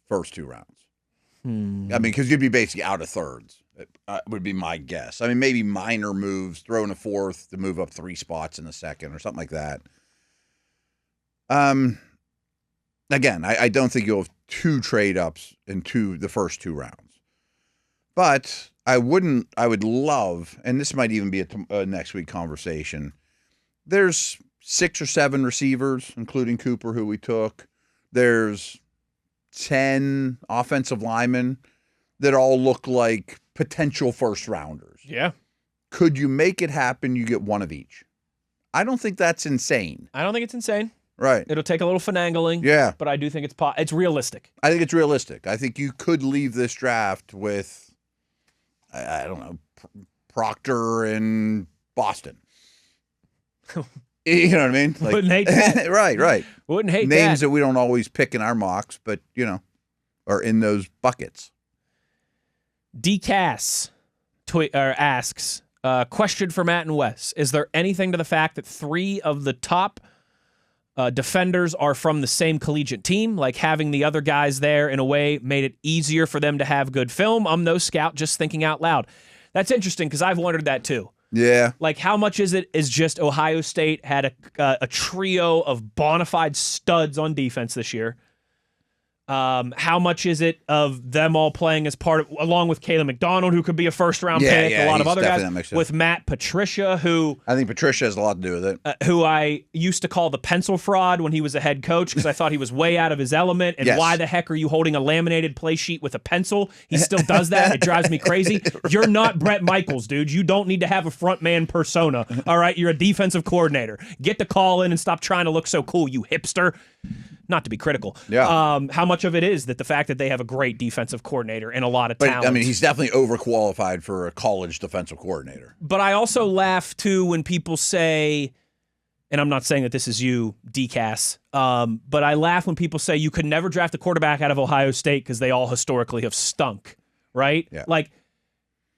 first 2 rounds. I mean, because you'd be basically out of thirds. Would be my guess. I mean, maybe minor moves, throw in a 4th to move up 3 spots in the second or something like that. Again, I don't think you'll have 2 trade-ups in the first 2 rounds. But I would love, and this might even be a next week conversation, there's 6 or 7 receivers, including Cooper, who we took. There's 10 offensive linemen that all look like potential first rounders. Yeah. Could you make it happen? You get 1 of each. I don't think that's insane. I don't think it's insane. Right. It'll take a little finagling. Yeah. But I do think it's realistic. I think it's realistic. I think you could leave this draft with, I don't know, Proctor and Boston. You know what I mean? Like, wouldn't hate that. Right. Wouldn't hate names that we don't always pick in our mocks, but, are in those buckets. DCass asks, question for Matt and Wes. Is there anything to the fact that 3 of the top defenders are from the same collegiate team, like having the other guys there in a way made it easier for them to have good film? I'm no scout, just thinking out loud. That's interesting because I've wondered that too. Yeah. Like, how much is just Ohio State had a trio of bona fide studs on defense this year? How much is it of them all playing as part of, along with Caleb McDonald, who could be a first-round pick, a lot of other guys, with Matt Patricia, who... I think Patricia has a lot to do with it. Who I used to call the pencil fraud when he was a head coach because I thought he was way out of his element, and why the heck are you holding a laminated play sheet with a pencil? He still does that. It drives me crazy. You're not Bret Michaels, dude. You don't need to have a front man persona, all right? You're a defensive coordinator. Get the call in and stop trying to look so cool, you hipster. Not to be critical. Yeah. How much of it is that the fact that they have a great defensive coordinator and a lot of talent? I mean, he's definitely overqualified for a college defensive coordinator. But I also laugh, too, when people say, and I'm not saying that this is you, DCass, but I laugh when people say you could never draft a quarterback out of Ohio State because they all historically have stunk, right? Yeah.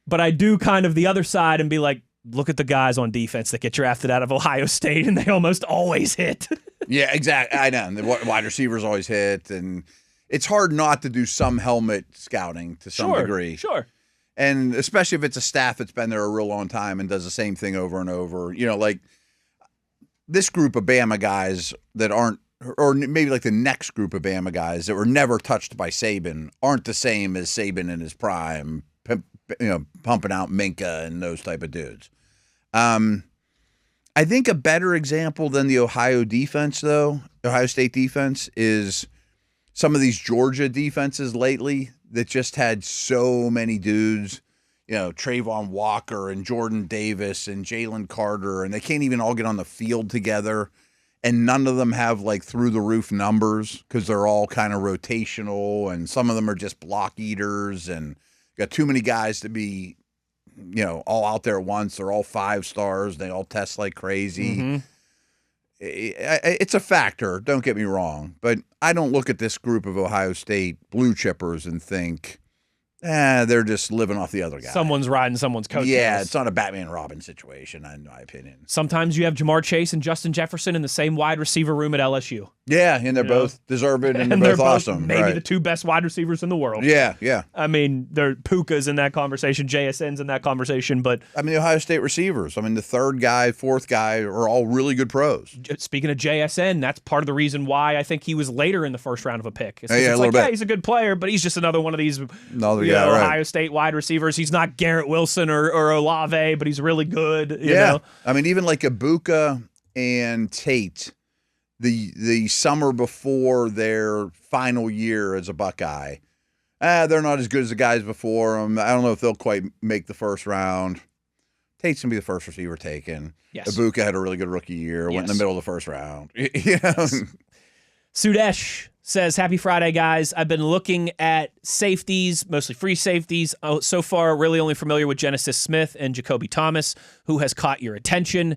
But I do kind of the other side and be like, look at the guys on defense that get drafted out of Ohio State, and they almost always hit. Yeah, exactly. I know. The wide receivers always hit, and it's hard not to do some helmet scouting to some degree. Sure. And especially if it's a staff that's been there a real long time and does the same thing over and over. You know, like this group of Bama guys that aren't, or maybe like the next group of Bama guys that were never touched by Saban aren't the same as Saban in his prime, pumping out Minka and those type of dudes. I think a better example than the Ohio defense, though, Ohio State defense, is some of these Georgia defenses lately that just had so many dudes, Trayvon Walker and Jordan Davis and Jalen Carter, and they can't even all get on the field together. And none of them have like through the roof numbers because they're all kind of rotational, and some of them are just block eaters, and got too many guys to be, all out there at once. They're all 5 stars. They all test like crazy. Mm-hmm. It's a factor. Don't get me wrong, but I don't look at this group of Ohio State blue chippers and think, they're just living off the other guy. Someone's riding someone's coattails. Yeah, it's not a Batman and Robin situation, in my opinion. Sometimes you have Jamar Chase and Justin Jefferson in the same wide receiver room at LSU. Yeah, and they're both deserving and they're both awesome. Maybe the 2 best wide receivers in the world. Yeah. I mean, Puka's in that conversation, JSN's in that conversation, but I mean, the Ohio State receivers. I mean, the 3rd guy, 4th guy are all really good pros. Speaking of JSN, that's part of the reason why I think he was later in the first round of a pick. It's he's a good player, but he's just another one of these Ohio State wide receivers. He's not Garrett Wilson or Olave, but he's really good. You know? I mean, even like Ibuka and Tate, the summer before their final year as a Buckeye, they're not as good as the guys before them. I don't know if they'll quite make the first round. Tate's going to be the first receiver taken. Yes. Ibuka had a really good rookie year, went in the middle of the first round. Sudesh says, happy Friday, guys. I've been looking at safeties, mostly free safeties. So far, really only familiar with Genesis Smith and Jacoby Thomas. Who has caught your attention?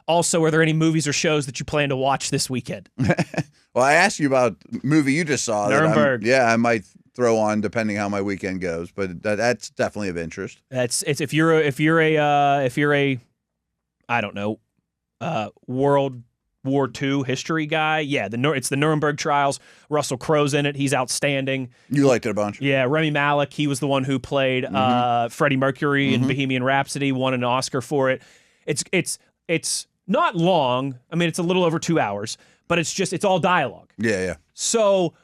Also, are there any movies or shows that you plan to watch this weekend? Well, I asked you about the movie you just saw. Nuremberg. I might throw on depending how my weekend goes, but that's definitely of interest. If you're a I don't know, World War II history guy. Yeah, it's the Nuremberg trials. Russell Crowe's in it. He's outstanding. You liked it a bunch. Yeah, Rami Malek. He was the one who played Freddie Mercury in Bohemian Rhapsody. Won an Oscar for it. It's not long. I mean, it's a little over 2 hours, but it's all dialogue. Yeah. So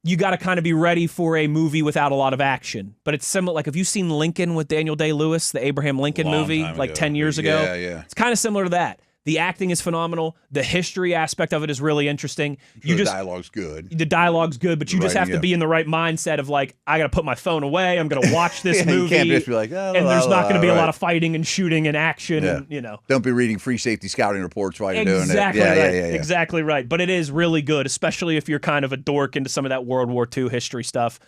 you got to kind of be ready for a movie without a lot of action. But it's similar. Like, have you seen Lincoln with Daniel Day-Lewis, the Abraham Lincoln movie, like 10 years ago? Yeah. It's kind of similar to that. The acting is phenomenal. The history aspect of it is really interesting. The dialogue's good. The dialogue's good, but you just have to be in the right mindset of like, I got to put my phone away. I'm going to watch this movie. You can't just be like, and there's not going to be a lot of fighting and shooting and action. Yeah. And, Don't be reading free safety scouting reports while you're doing it. Exactly right. Yeah. Exactly right. But it is really good, especially if you're kind of a dork into some of that World War II history stuff.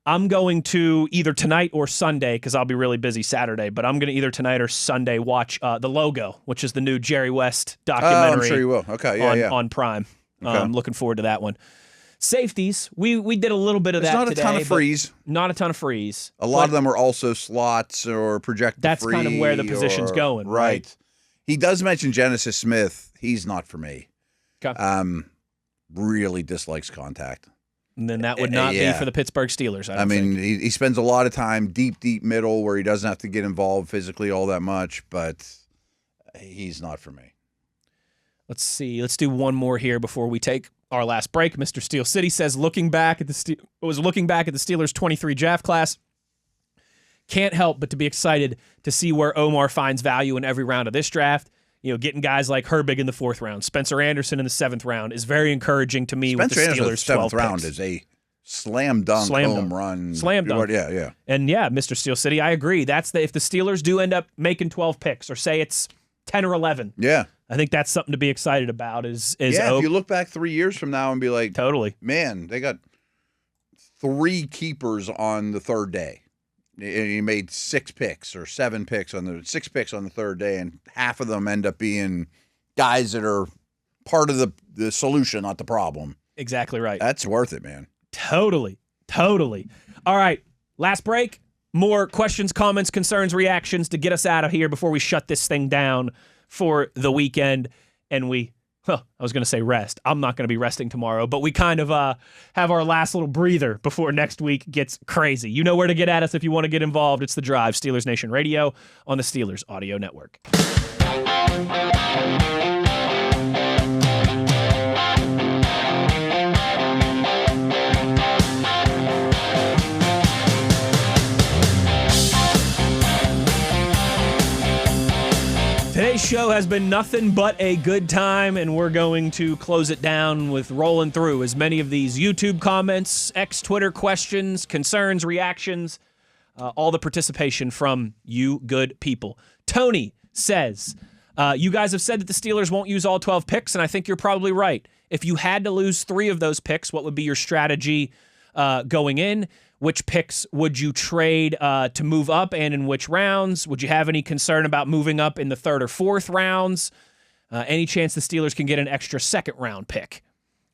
I'm going to either tonight or Sunday, because I'll be really busy Saturday, but I'm going to either tonight or Sunday watch The Logo, which is the new Jerry West documentary. I'm sure you will. Okay, on Prime. Okay. I'm looking forward to that one. Safeties, we did a little bit of that today. Not a ton of freeze. Not a ton of freeze. A lot of them are also slots or projected that's free. That's kind of where the position's going. Right. He does mention Genesis Smith. He's not for me. Okay. Really dislikes contact. And then that would not be for the Pittsburgh Steelers. I mean, he spends a lot of time deep middle where he doesn't have to get involved physically all that much, but he's not for me. Let's see. Let's do one more here before we take our last break. Mr. Steel City says, looking back at the Steelers 23 draft class, can't help but to be excited to see where Omar finds value in every round of this draft. Getting guys like Herbig in the 4th round, Spencer Anderson in the 7th round is very encouraging to me. Spencer with the Steelers' 7th round is a slam dunk home run. Slam dunk. Yeah. And Mr. Steel City, I agree. That's if the Steelers do end up making 12 picks, or say it's 10 or 11. Yeah. I think that's something to be excited about. If you look back 3 years from now and be like, totally, man, they got 3 keepers on the 3rd day. He made 6 picks or 7 picks 6 picks on the 3rd day, and half of them end up being guys that are part of the solution, not the problem. Exactly right. That's worth it, man. Totally. All right, last break. More questions, comments, concerns, reactions to get us out of here before we shut this thing down for the weekend, and we well, I was going to say rest. I'm not going to be resting tomorrow, but we kind of have our last little breather before next week gets crazy. You know where to get at us if you want to get involved. It's The Drive, Steelers Nation Radio on the Steelers Audio Network. Today's show has been nothing but a good time, and we're going to close it down with rolling through as many of these YouTube comments, X-Twitter questions, concerns, reactions, all the participation from you good people. Tony says, you guys have said that the Steelers won't use all 12 picks, and I think you're probably right. If you had to lose 3 of those picks, what would be your strategy going in? Which picks would you trade to move up and in which rounds? Would you have any concern about moving up in the 3rd or 4th rounds? Any chance the Steelers can get an extra 2nd-round pick?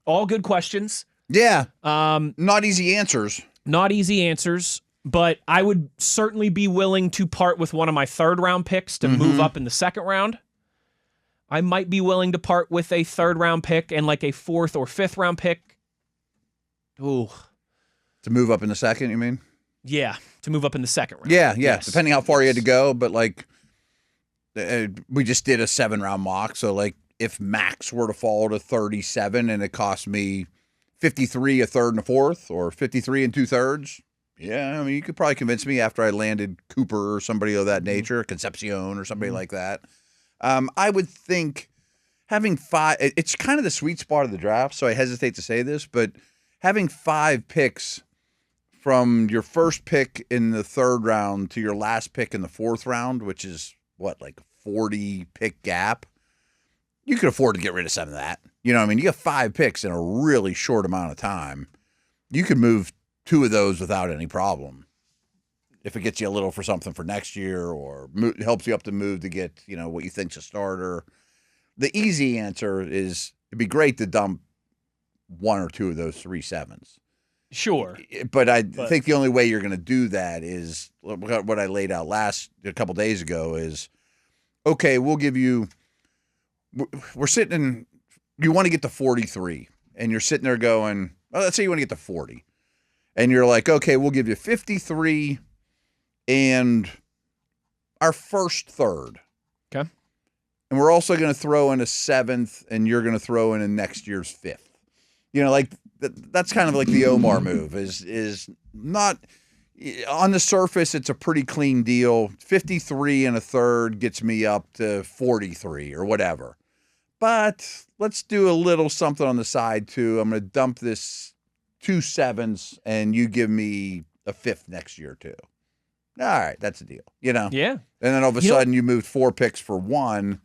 All good questions. Yeah. Not easy answers. Not easy answers, but I would certainly be willing to part with one of my 3rd-round picks to move up in the 2nd round. I might be willing to part with a 3rd-round pick and like a 4th or 5th-round pick. Ooh. To move up in the 2nd, you mean? Yeah, to move up in the 2nd round. Yeah. Yes. Depending how far you had to go, but like we just did a 7-round mock, so like if Max were to fall to 37 and it cost me 53, a 3rd and a 4th, or 53 and 2/3, yeah, I mean you could probably convince me after I landed Cooper or somebody of that nature, Concepcion or somebody like that. I would think having 5, it's kind of the sweet spot of the draft, so I hesitate to say this, but having 5 picks from your first pick in the 3rd round to your last pick in the 4th round, which is what, like 40 pick gap, you could afford to get rid of some of that. You know what I mean? You have 5 picks in a really short amount of time. You could move 2 of those without any problem. If it gets you a little for something for next year or helps you up the move to get, you know, what you think's a starter. The easy answer is it'd be great to dump 1 or 2 of those 3 7s. Sure. But I think the only way you're going to do that is what I laid out a couple days ago is, okay, we'll give you, we're sitting in, you want to get to 43, and you're sitting there going, well, let's say you want to get to 40. And you're like, okay, we'll give you 53 and our first 3rd. Okay. And we're also going to throw in a 7th, and you're going to throw in a next year's 5th. You know, like that's kind of like the Omar move is not on the surface. It's a pretty clean deal. 53 and a 3rd gets me up to 43 or whatever. But let's do a little something on the side too. I'm going to dump this 2 7s and you give me a 5th next year too. All right, that's a deal. You know? Yeah. And then all of a sudden you moved 4 picks for 1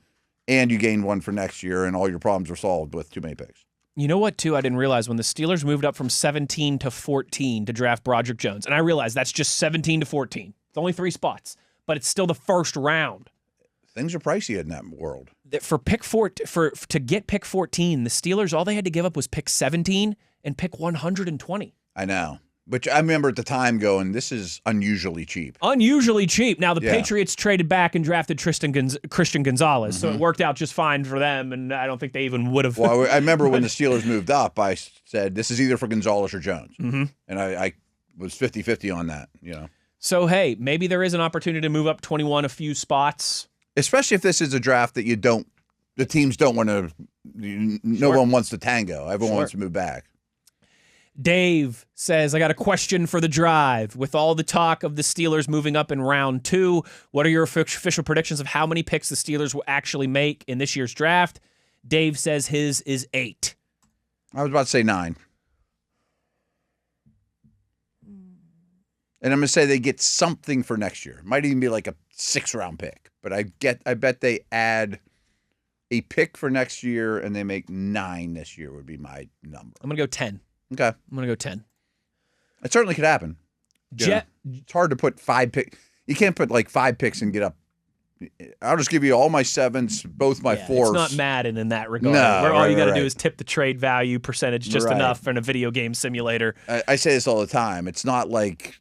and you gained 1 for next year and all your problems are solved with too many picks. You know what, too, I didn't realize when the Steelers moved up from 17 to 14 to draft Broderick Jones, and I realized that's just 17 to 14. It's only 3 spots, but it's still the 1st round. Things are pricey in that world. For pick 4, to get pick 14, the Steelers, all they had to give up was pick 17 and pick 120. I know. Which I remember at the time going, this is unusually cheap. Unusually cheap. Now, the Patriots traded back and drafted Christian Gonzalez, so it worked out just fine for them, and I don't think they even would have. Well, I remember when the Steelers moved up, I said, this is either for Gonzalez or Jones. And I was 50-50 on that, you know. So, hey, maybe there is an opportunity to move up 21 a few spots. Especially if this is a draft that the teams don't want to, no one wants to tango. Everyone wants to move back. Dave says, I got a question for the drive. With all the talk of the Steelers moving up in round 2, what are your official predictions of how many picks the Steelers will actually make in this year's draft? Dave says his is 8. I was about to say 9. And I'm going to say they get something for next year. Might even be like a 6-round pick. But I bet they add a pick for next year and they make 9 this year would be my number. I'm going to go 10. Okay. I'm going to go 10. It certainly could happen. It's hard to put 5 picks. You can't put like 5 picks and get up. I'll just give you all my 7s, both my 4s. It's not Madden in that regard. No, where all you got to do is tip the trade value percentage just Right. enough in a video game simulator. I say this all the time. It's not like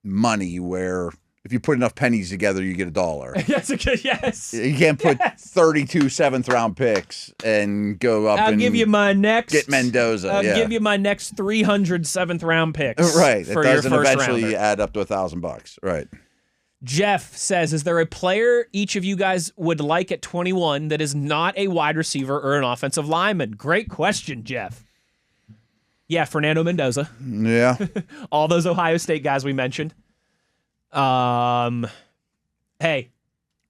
money where if you put enough pennies together, you get $1. That's a good, yes. You can't put 32 7th-round picks and go up I'll and give you my next. get Mendoza. I'll give you my next 300 7th-round picks. Right. For it doesn't your first eventually rounder. add up to $1,000. Right. Jeff says, is there a player each of you guys would like at 21 that is not a wide receiver or an offensive lineman? Great question, Jeff. Yeah, Fernando Mendoza. Yeah. All those Ohio State guys we mentioned. Hey.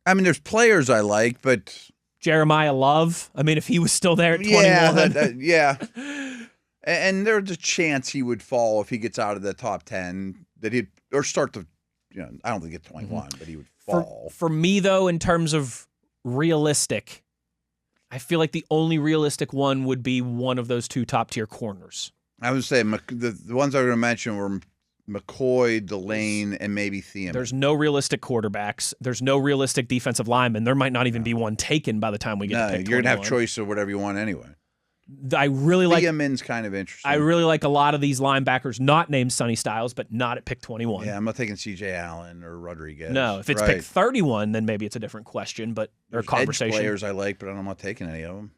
I mean, there's players I like, but Jeremiah Love. I mean, if he was still there at 21. Yeah. And there's a chance he would fall if he gets out of the top 10, that he'd or start to, I don't think at 21, but he would fall. For me, though, in terms of realistic, I feel like the only realistic one would be one of those two top-tier corners. I would say the ones I was going to mention were McCoy, Delane, and maybe Thiemann. There's no realistic quarterbacks. There's no realistic defensive linemen. There might not even be one taken by the time we get to pick 21. You're going to have choice of whatever you want anyway. I really like Thiemann's kind of interesting. I really like a lot of these linebackers not named Sonny Styles, but not at pick 21. Yeah, I'm not taking C.J. Allen or Rodriguez. No, if it's pick 31, then maybe it's a different question, or conversation. Edge players I like, but I'm not taking any of them.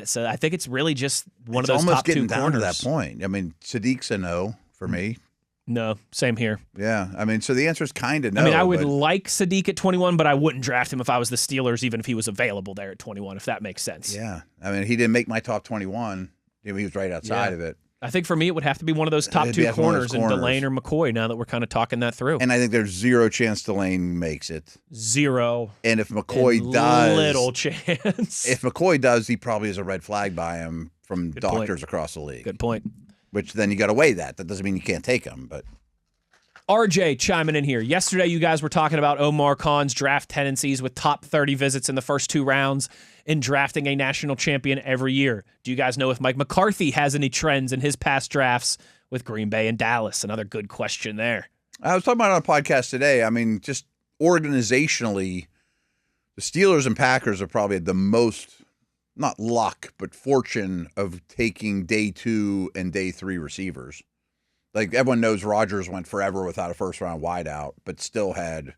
So I think it's really just one of those almost top two getting down corners. to that point. I mean, Sadiq's a no for me. No, same here. Yeah, I mean, so the answer is kind of no. I mean, I would like Sadiq at 21, but I wouldn't draft him if I was the Steelers, even if he was available there at 21, if that makes sense. Yeah, I mean, he didn't make my top 21. He was right outside of it. I think for me, it would have to be one of those top two corners in Delane or McCoy, now that we're kind of talking that through. And I think there's zero chance Delane makes it. Zero. And if McCoy does. Little chance. If McCoy does, he probably has a red flag by him from Good doctors point. across the league. Good point. Which then you got to weigh that. That doesn't mean you can't take him, but. RJ chiming in here. Yesterday, you guys were talking about Omar Khan's draft tendencies with top 30 visits in the first 2 rounds in drafting a national champion every year. Do you guys know if Mike McCarthy has any trends in his past drafts with Green Bay and Dallas? Another good question there. I was talking about it on a podcast today. I mean, just organizationally, the Steelers and Packers are probably the most, not luck, but fortune of taking day 2 and day 3 receivers. Like, everyone knows Rodgers went forever without a first-round wideout, but still had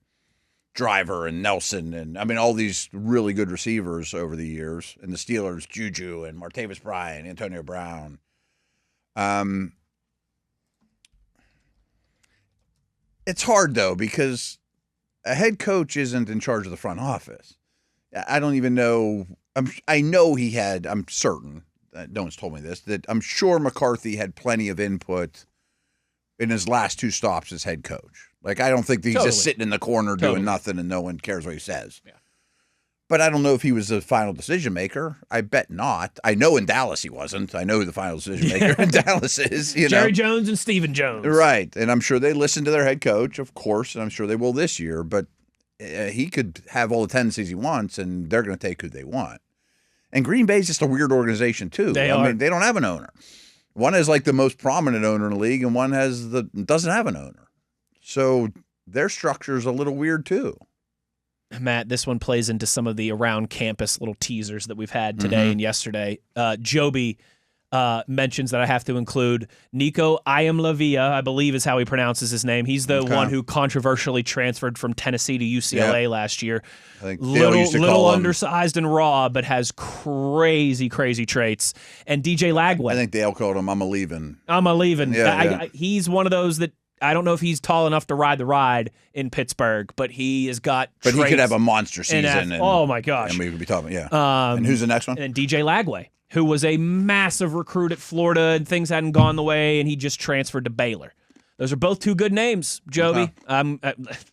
Driver and Nelson and, I mean, all these really good receivers over the years. And the Steelers, Juju and Martavis Bryant, Antonio Brown. It's hard, though, because a head coach isn't in charge of the front office. I don't even know. I know he had, I'm certain, no one's told me this, that I'm sure McCarthy had plenty of input in his last 2 stops as head coach. Like, I don't think that he's just sitting in the corner doing nothing and no one cares what he says. Yeah. But I don't know if he was the final decision maker. I bet not. I know in Dallas he wasn't. I know who the final decision maker in Dallas is. Jerry Jones and Stephen Jones. Right. And I'm sure they listened to their head coach, of course, and I'm sure they will this year. But he could have all the tendencies he wants, and they're going to take who they want. And Green Bay's just a weird organization, too. I mean, they don't have an owner. One is like the most prominent owner in the league, and one doesn't have an owner. So their structure is a little weird, too. Matt, this one plays into some of the around campus little teasers that we've had today and yesterday. Joby mentions that I have to include Nico Iamaleava, I believe is how he pronounces his name. He's the one who controversially transferred from Tennessee to UCLA last year. I think little undersized and raw, but has crazy, crazy traits. And DJ Lagway. I think Dale called him, I'm a leaving. Yeah, he's one of those that I don't know if he's tall enough to ride the ride in Pittsburgh, but he has got traits. But he could have a monster season. Oh, my gosh. And we could be talking, and who's the next one? And DJ Lagway, who was a massive recruit at Florida, and things hadn't gone the way, and he just transferred to Baylor. Those are both 2 good names, Joby.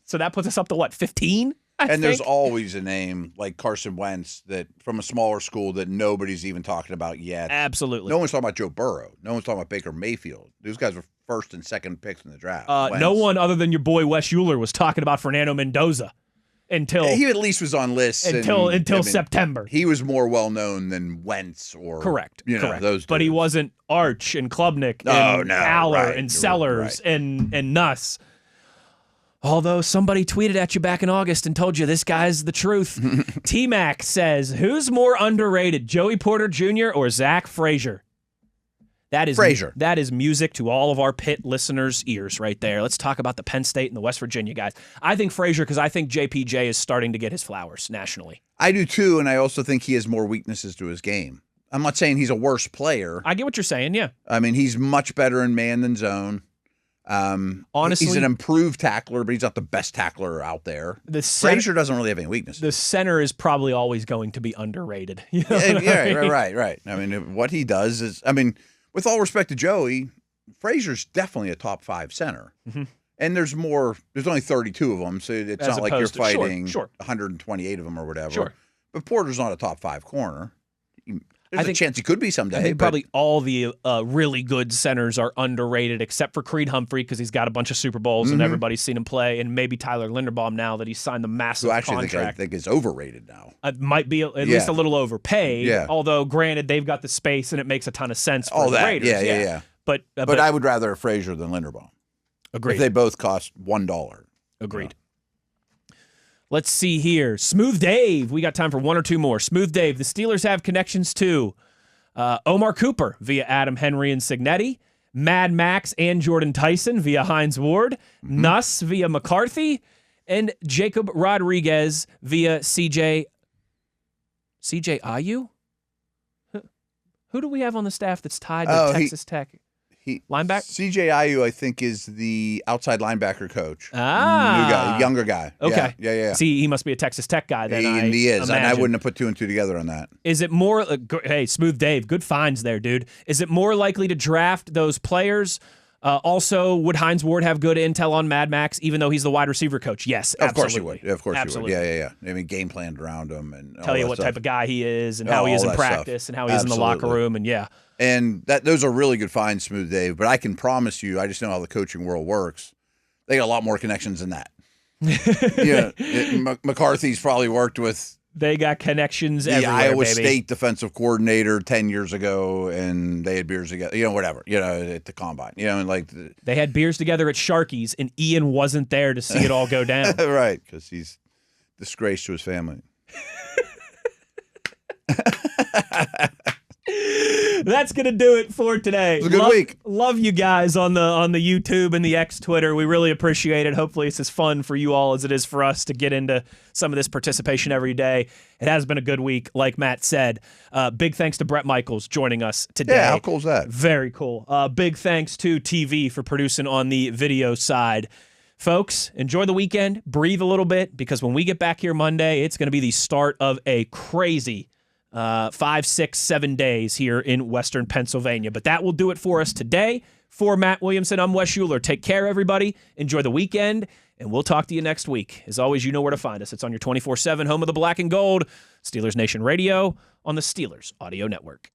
So that puts us up to, what, 15? There's always a name like Carson Wentz that from a smaller school that nobody's even talking about yet. Absolutely. No one's talking about Joe Burrow. No one's talking about Baker Mayfield. Those guys were first and second picks in the draft. No one other than your boy Wes Uhler was talking about Fernando Mendoza until he at least was on lists until September. He was more well known than Wentz or correct. Those dudes. But he wasn't Arch and Klubnik and Aller and Sellers and Nuss. Although somebody tweeted at you back in August and told you this guy's the truth. T-Mac says, who's more underrated, Joey Porter Jr. or Zach Frazier? That is Frazier. That is music to all of our Pitt listeners' ears right there. Let's talk about the Penn State and the West Virginia guys. I think Frazier because I think JPJ is starting to get his flowers nationally. I do too, and I also think he has more weaknesses to his game. I'm not saying he's a worse player. I get what you're saying, yeah. I mean, he's much better in man than zone. Honestly, he's an improved tackler, but he's not the best tackler out there. Frazier doesn't really have any weaknesses. The center is probably always going to be underrated. You know right. I mean, what he does is, with all respect to Joey, Frazier's definitely a top 5 center. Mm-hmm. And there's only 32 of them, so it's not like you're fighting 128 of them or whatever. Sure. But Porter's not a top 5 corner. There's a chance he could be someday. I think probably all the really good centers are underrated, except for Creed Humphrey because he's got a bunch of Super Bowls and everybody's seen him play, and maybe Tyler Linderbaum now that he's signed the massive contract. I think is overrated now. Might be at least a little overpaid. Yeah. Although, granted, they've got the space and it makes a ton of sense for the Raiders. Yeah. But I would rather Frazier than Linderbaum. Agreed. If they both cost $1. Agreed. Let's see here. Smooth Dave. We got time for one or two more. Smooth Dave. The Steelers have connections to Omar Cooper via Adam Henry and Signetti, Mad Max and Jordan Tyson via Hines Ward, Nuss via McCarthy, and Jacob Rodriguez via CJ Ayu? Who do we have on the staff that's tied to Texas Tech? Linebacker? CJ Ayu, I think, is the outside linebacker coach. New guy, younger guy. Okay. Yeah. See, he must be a Texas Tech guy then. He is. Imagine. And I wouldn't have put 2 and 2 together on that. Is it more, hey, Smooth Dave, good finds there, dude. Is it more likely to draft those players? Also, would Hines Ward have good intel on Mad Max, even though he's the wide receiver coach? Yes, absolutely. Of course he would. Of course absolutely. he would. Yeah. I mean, game planned around him and tell you what type of guy he is and how he is in practice and how he is in the locker room and And those are really good finds, Smooth Dave. But I can promise you, I just know how the coaching world works. They got a lot more connections than that. McCarthy's probably worked with. They got connections the everywhere, Iowa baby. State defensive coordinator 10 years ago, and they had beers together. Whatever. At the combine. They had beers together at Sharky's, and Ian wasn't there to see it all go down. Right, because he's disgraced to his family. That's gonna do it for today. It was a good week. Love you guys on the YouTube and the X Twitter. We really appreciate it. Hopefully it's as fun for you all as it is for us to get into some of this participation every day. It has been a good week, like Matt said. Big thanks to Bret Michaels joining us today. Yeah, how cool is that? Very cool. Big thanks to TV for producing on the video side. Folks, enjoy the weekend. Breathe a little bit because when we get back here Monday, it's going to be the start of a crazy 5, 6, 7 days here in Western Pennsylvania. But that will do it for us today. For Matt Williamson, I'm Wes Uhler. Take care, everybody. Enjoy the weekend, and we'll talk to you next week. As always, you know where to find us. It's on your 24/7 home of the black and gold, Steelers Nation Radio on the Steelers Audio Network.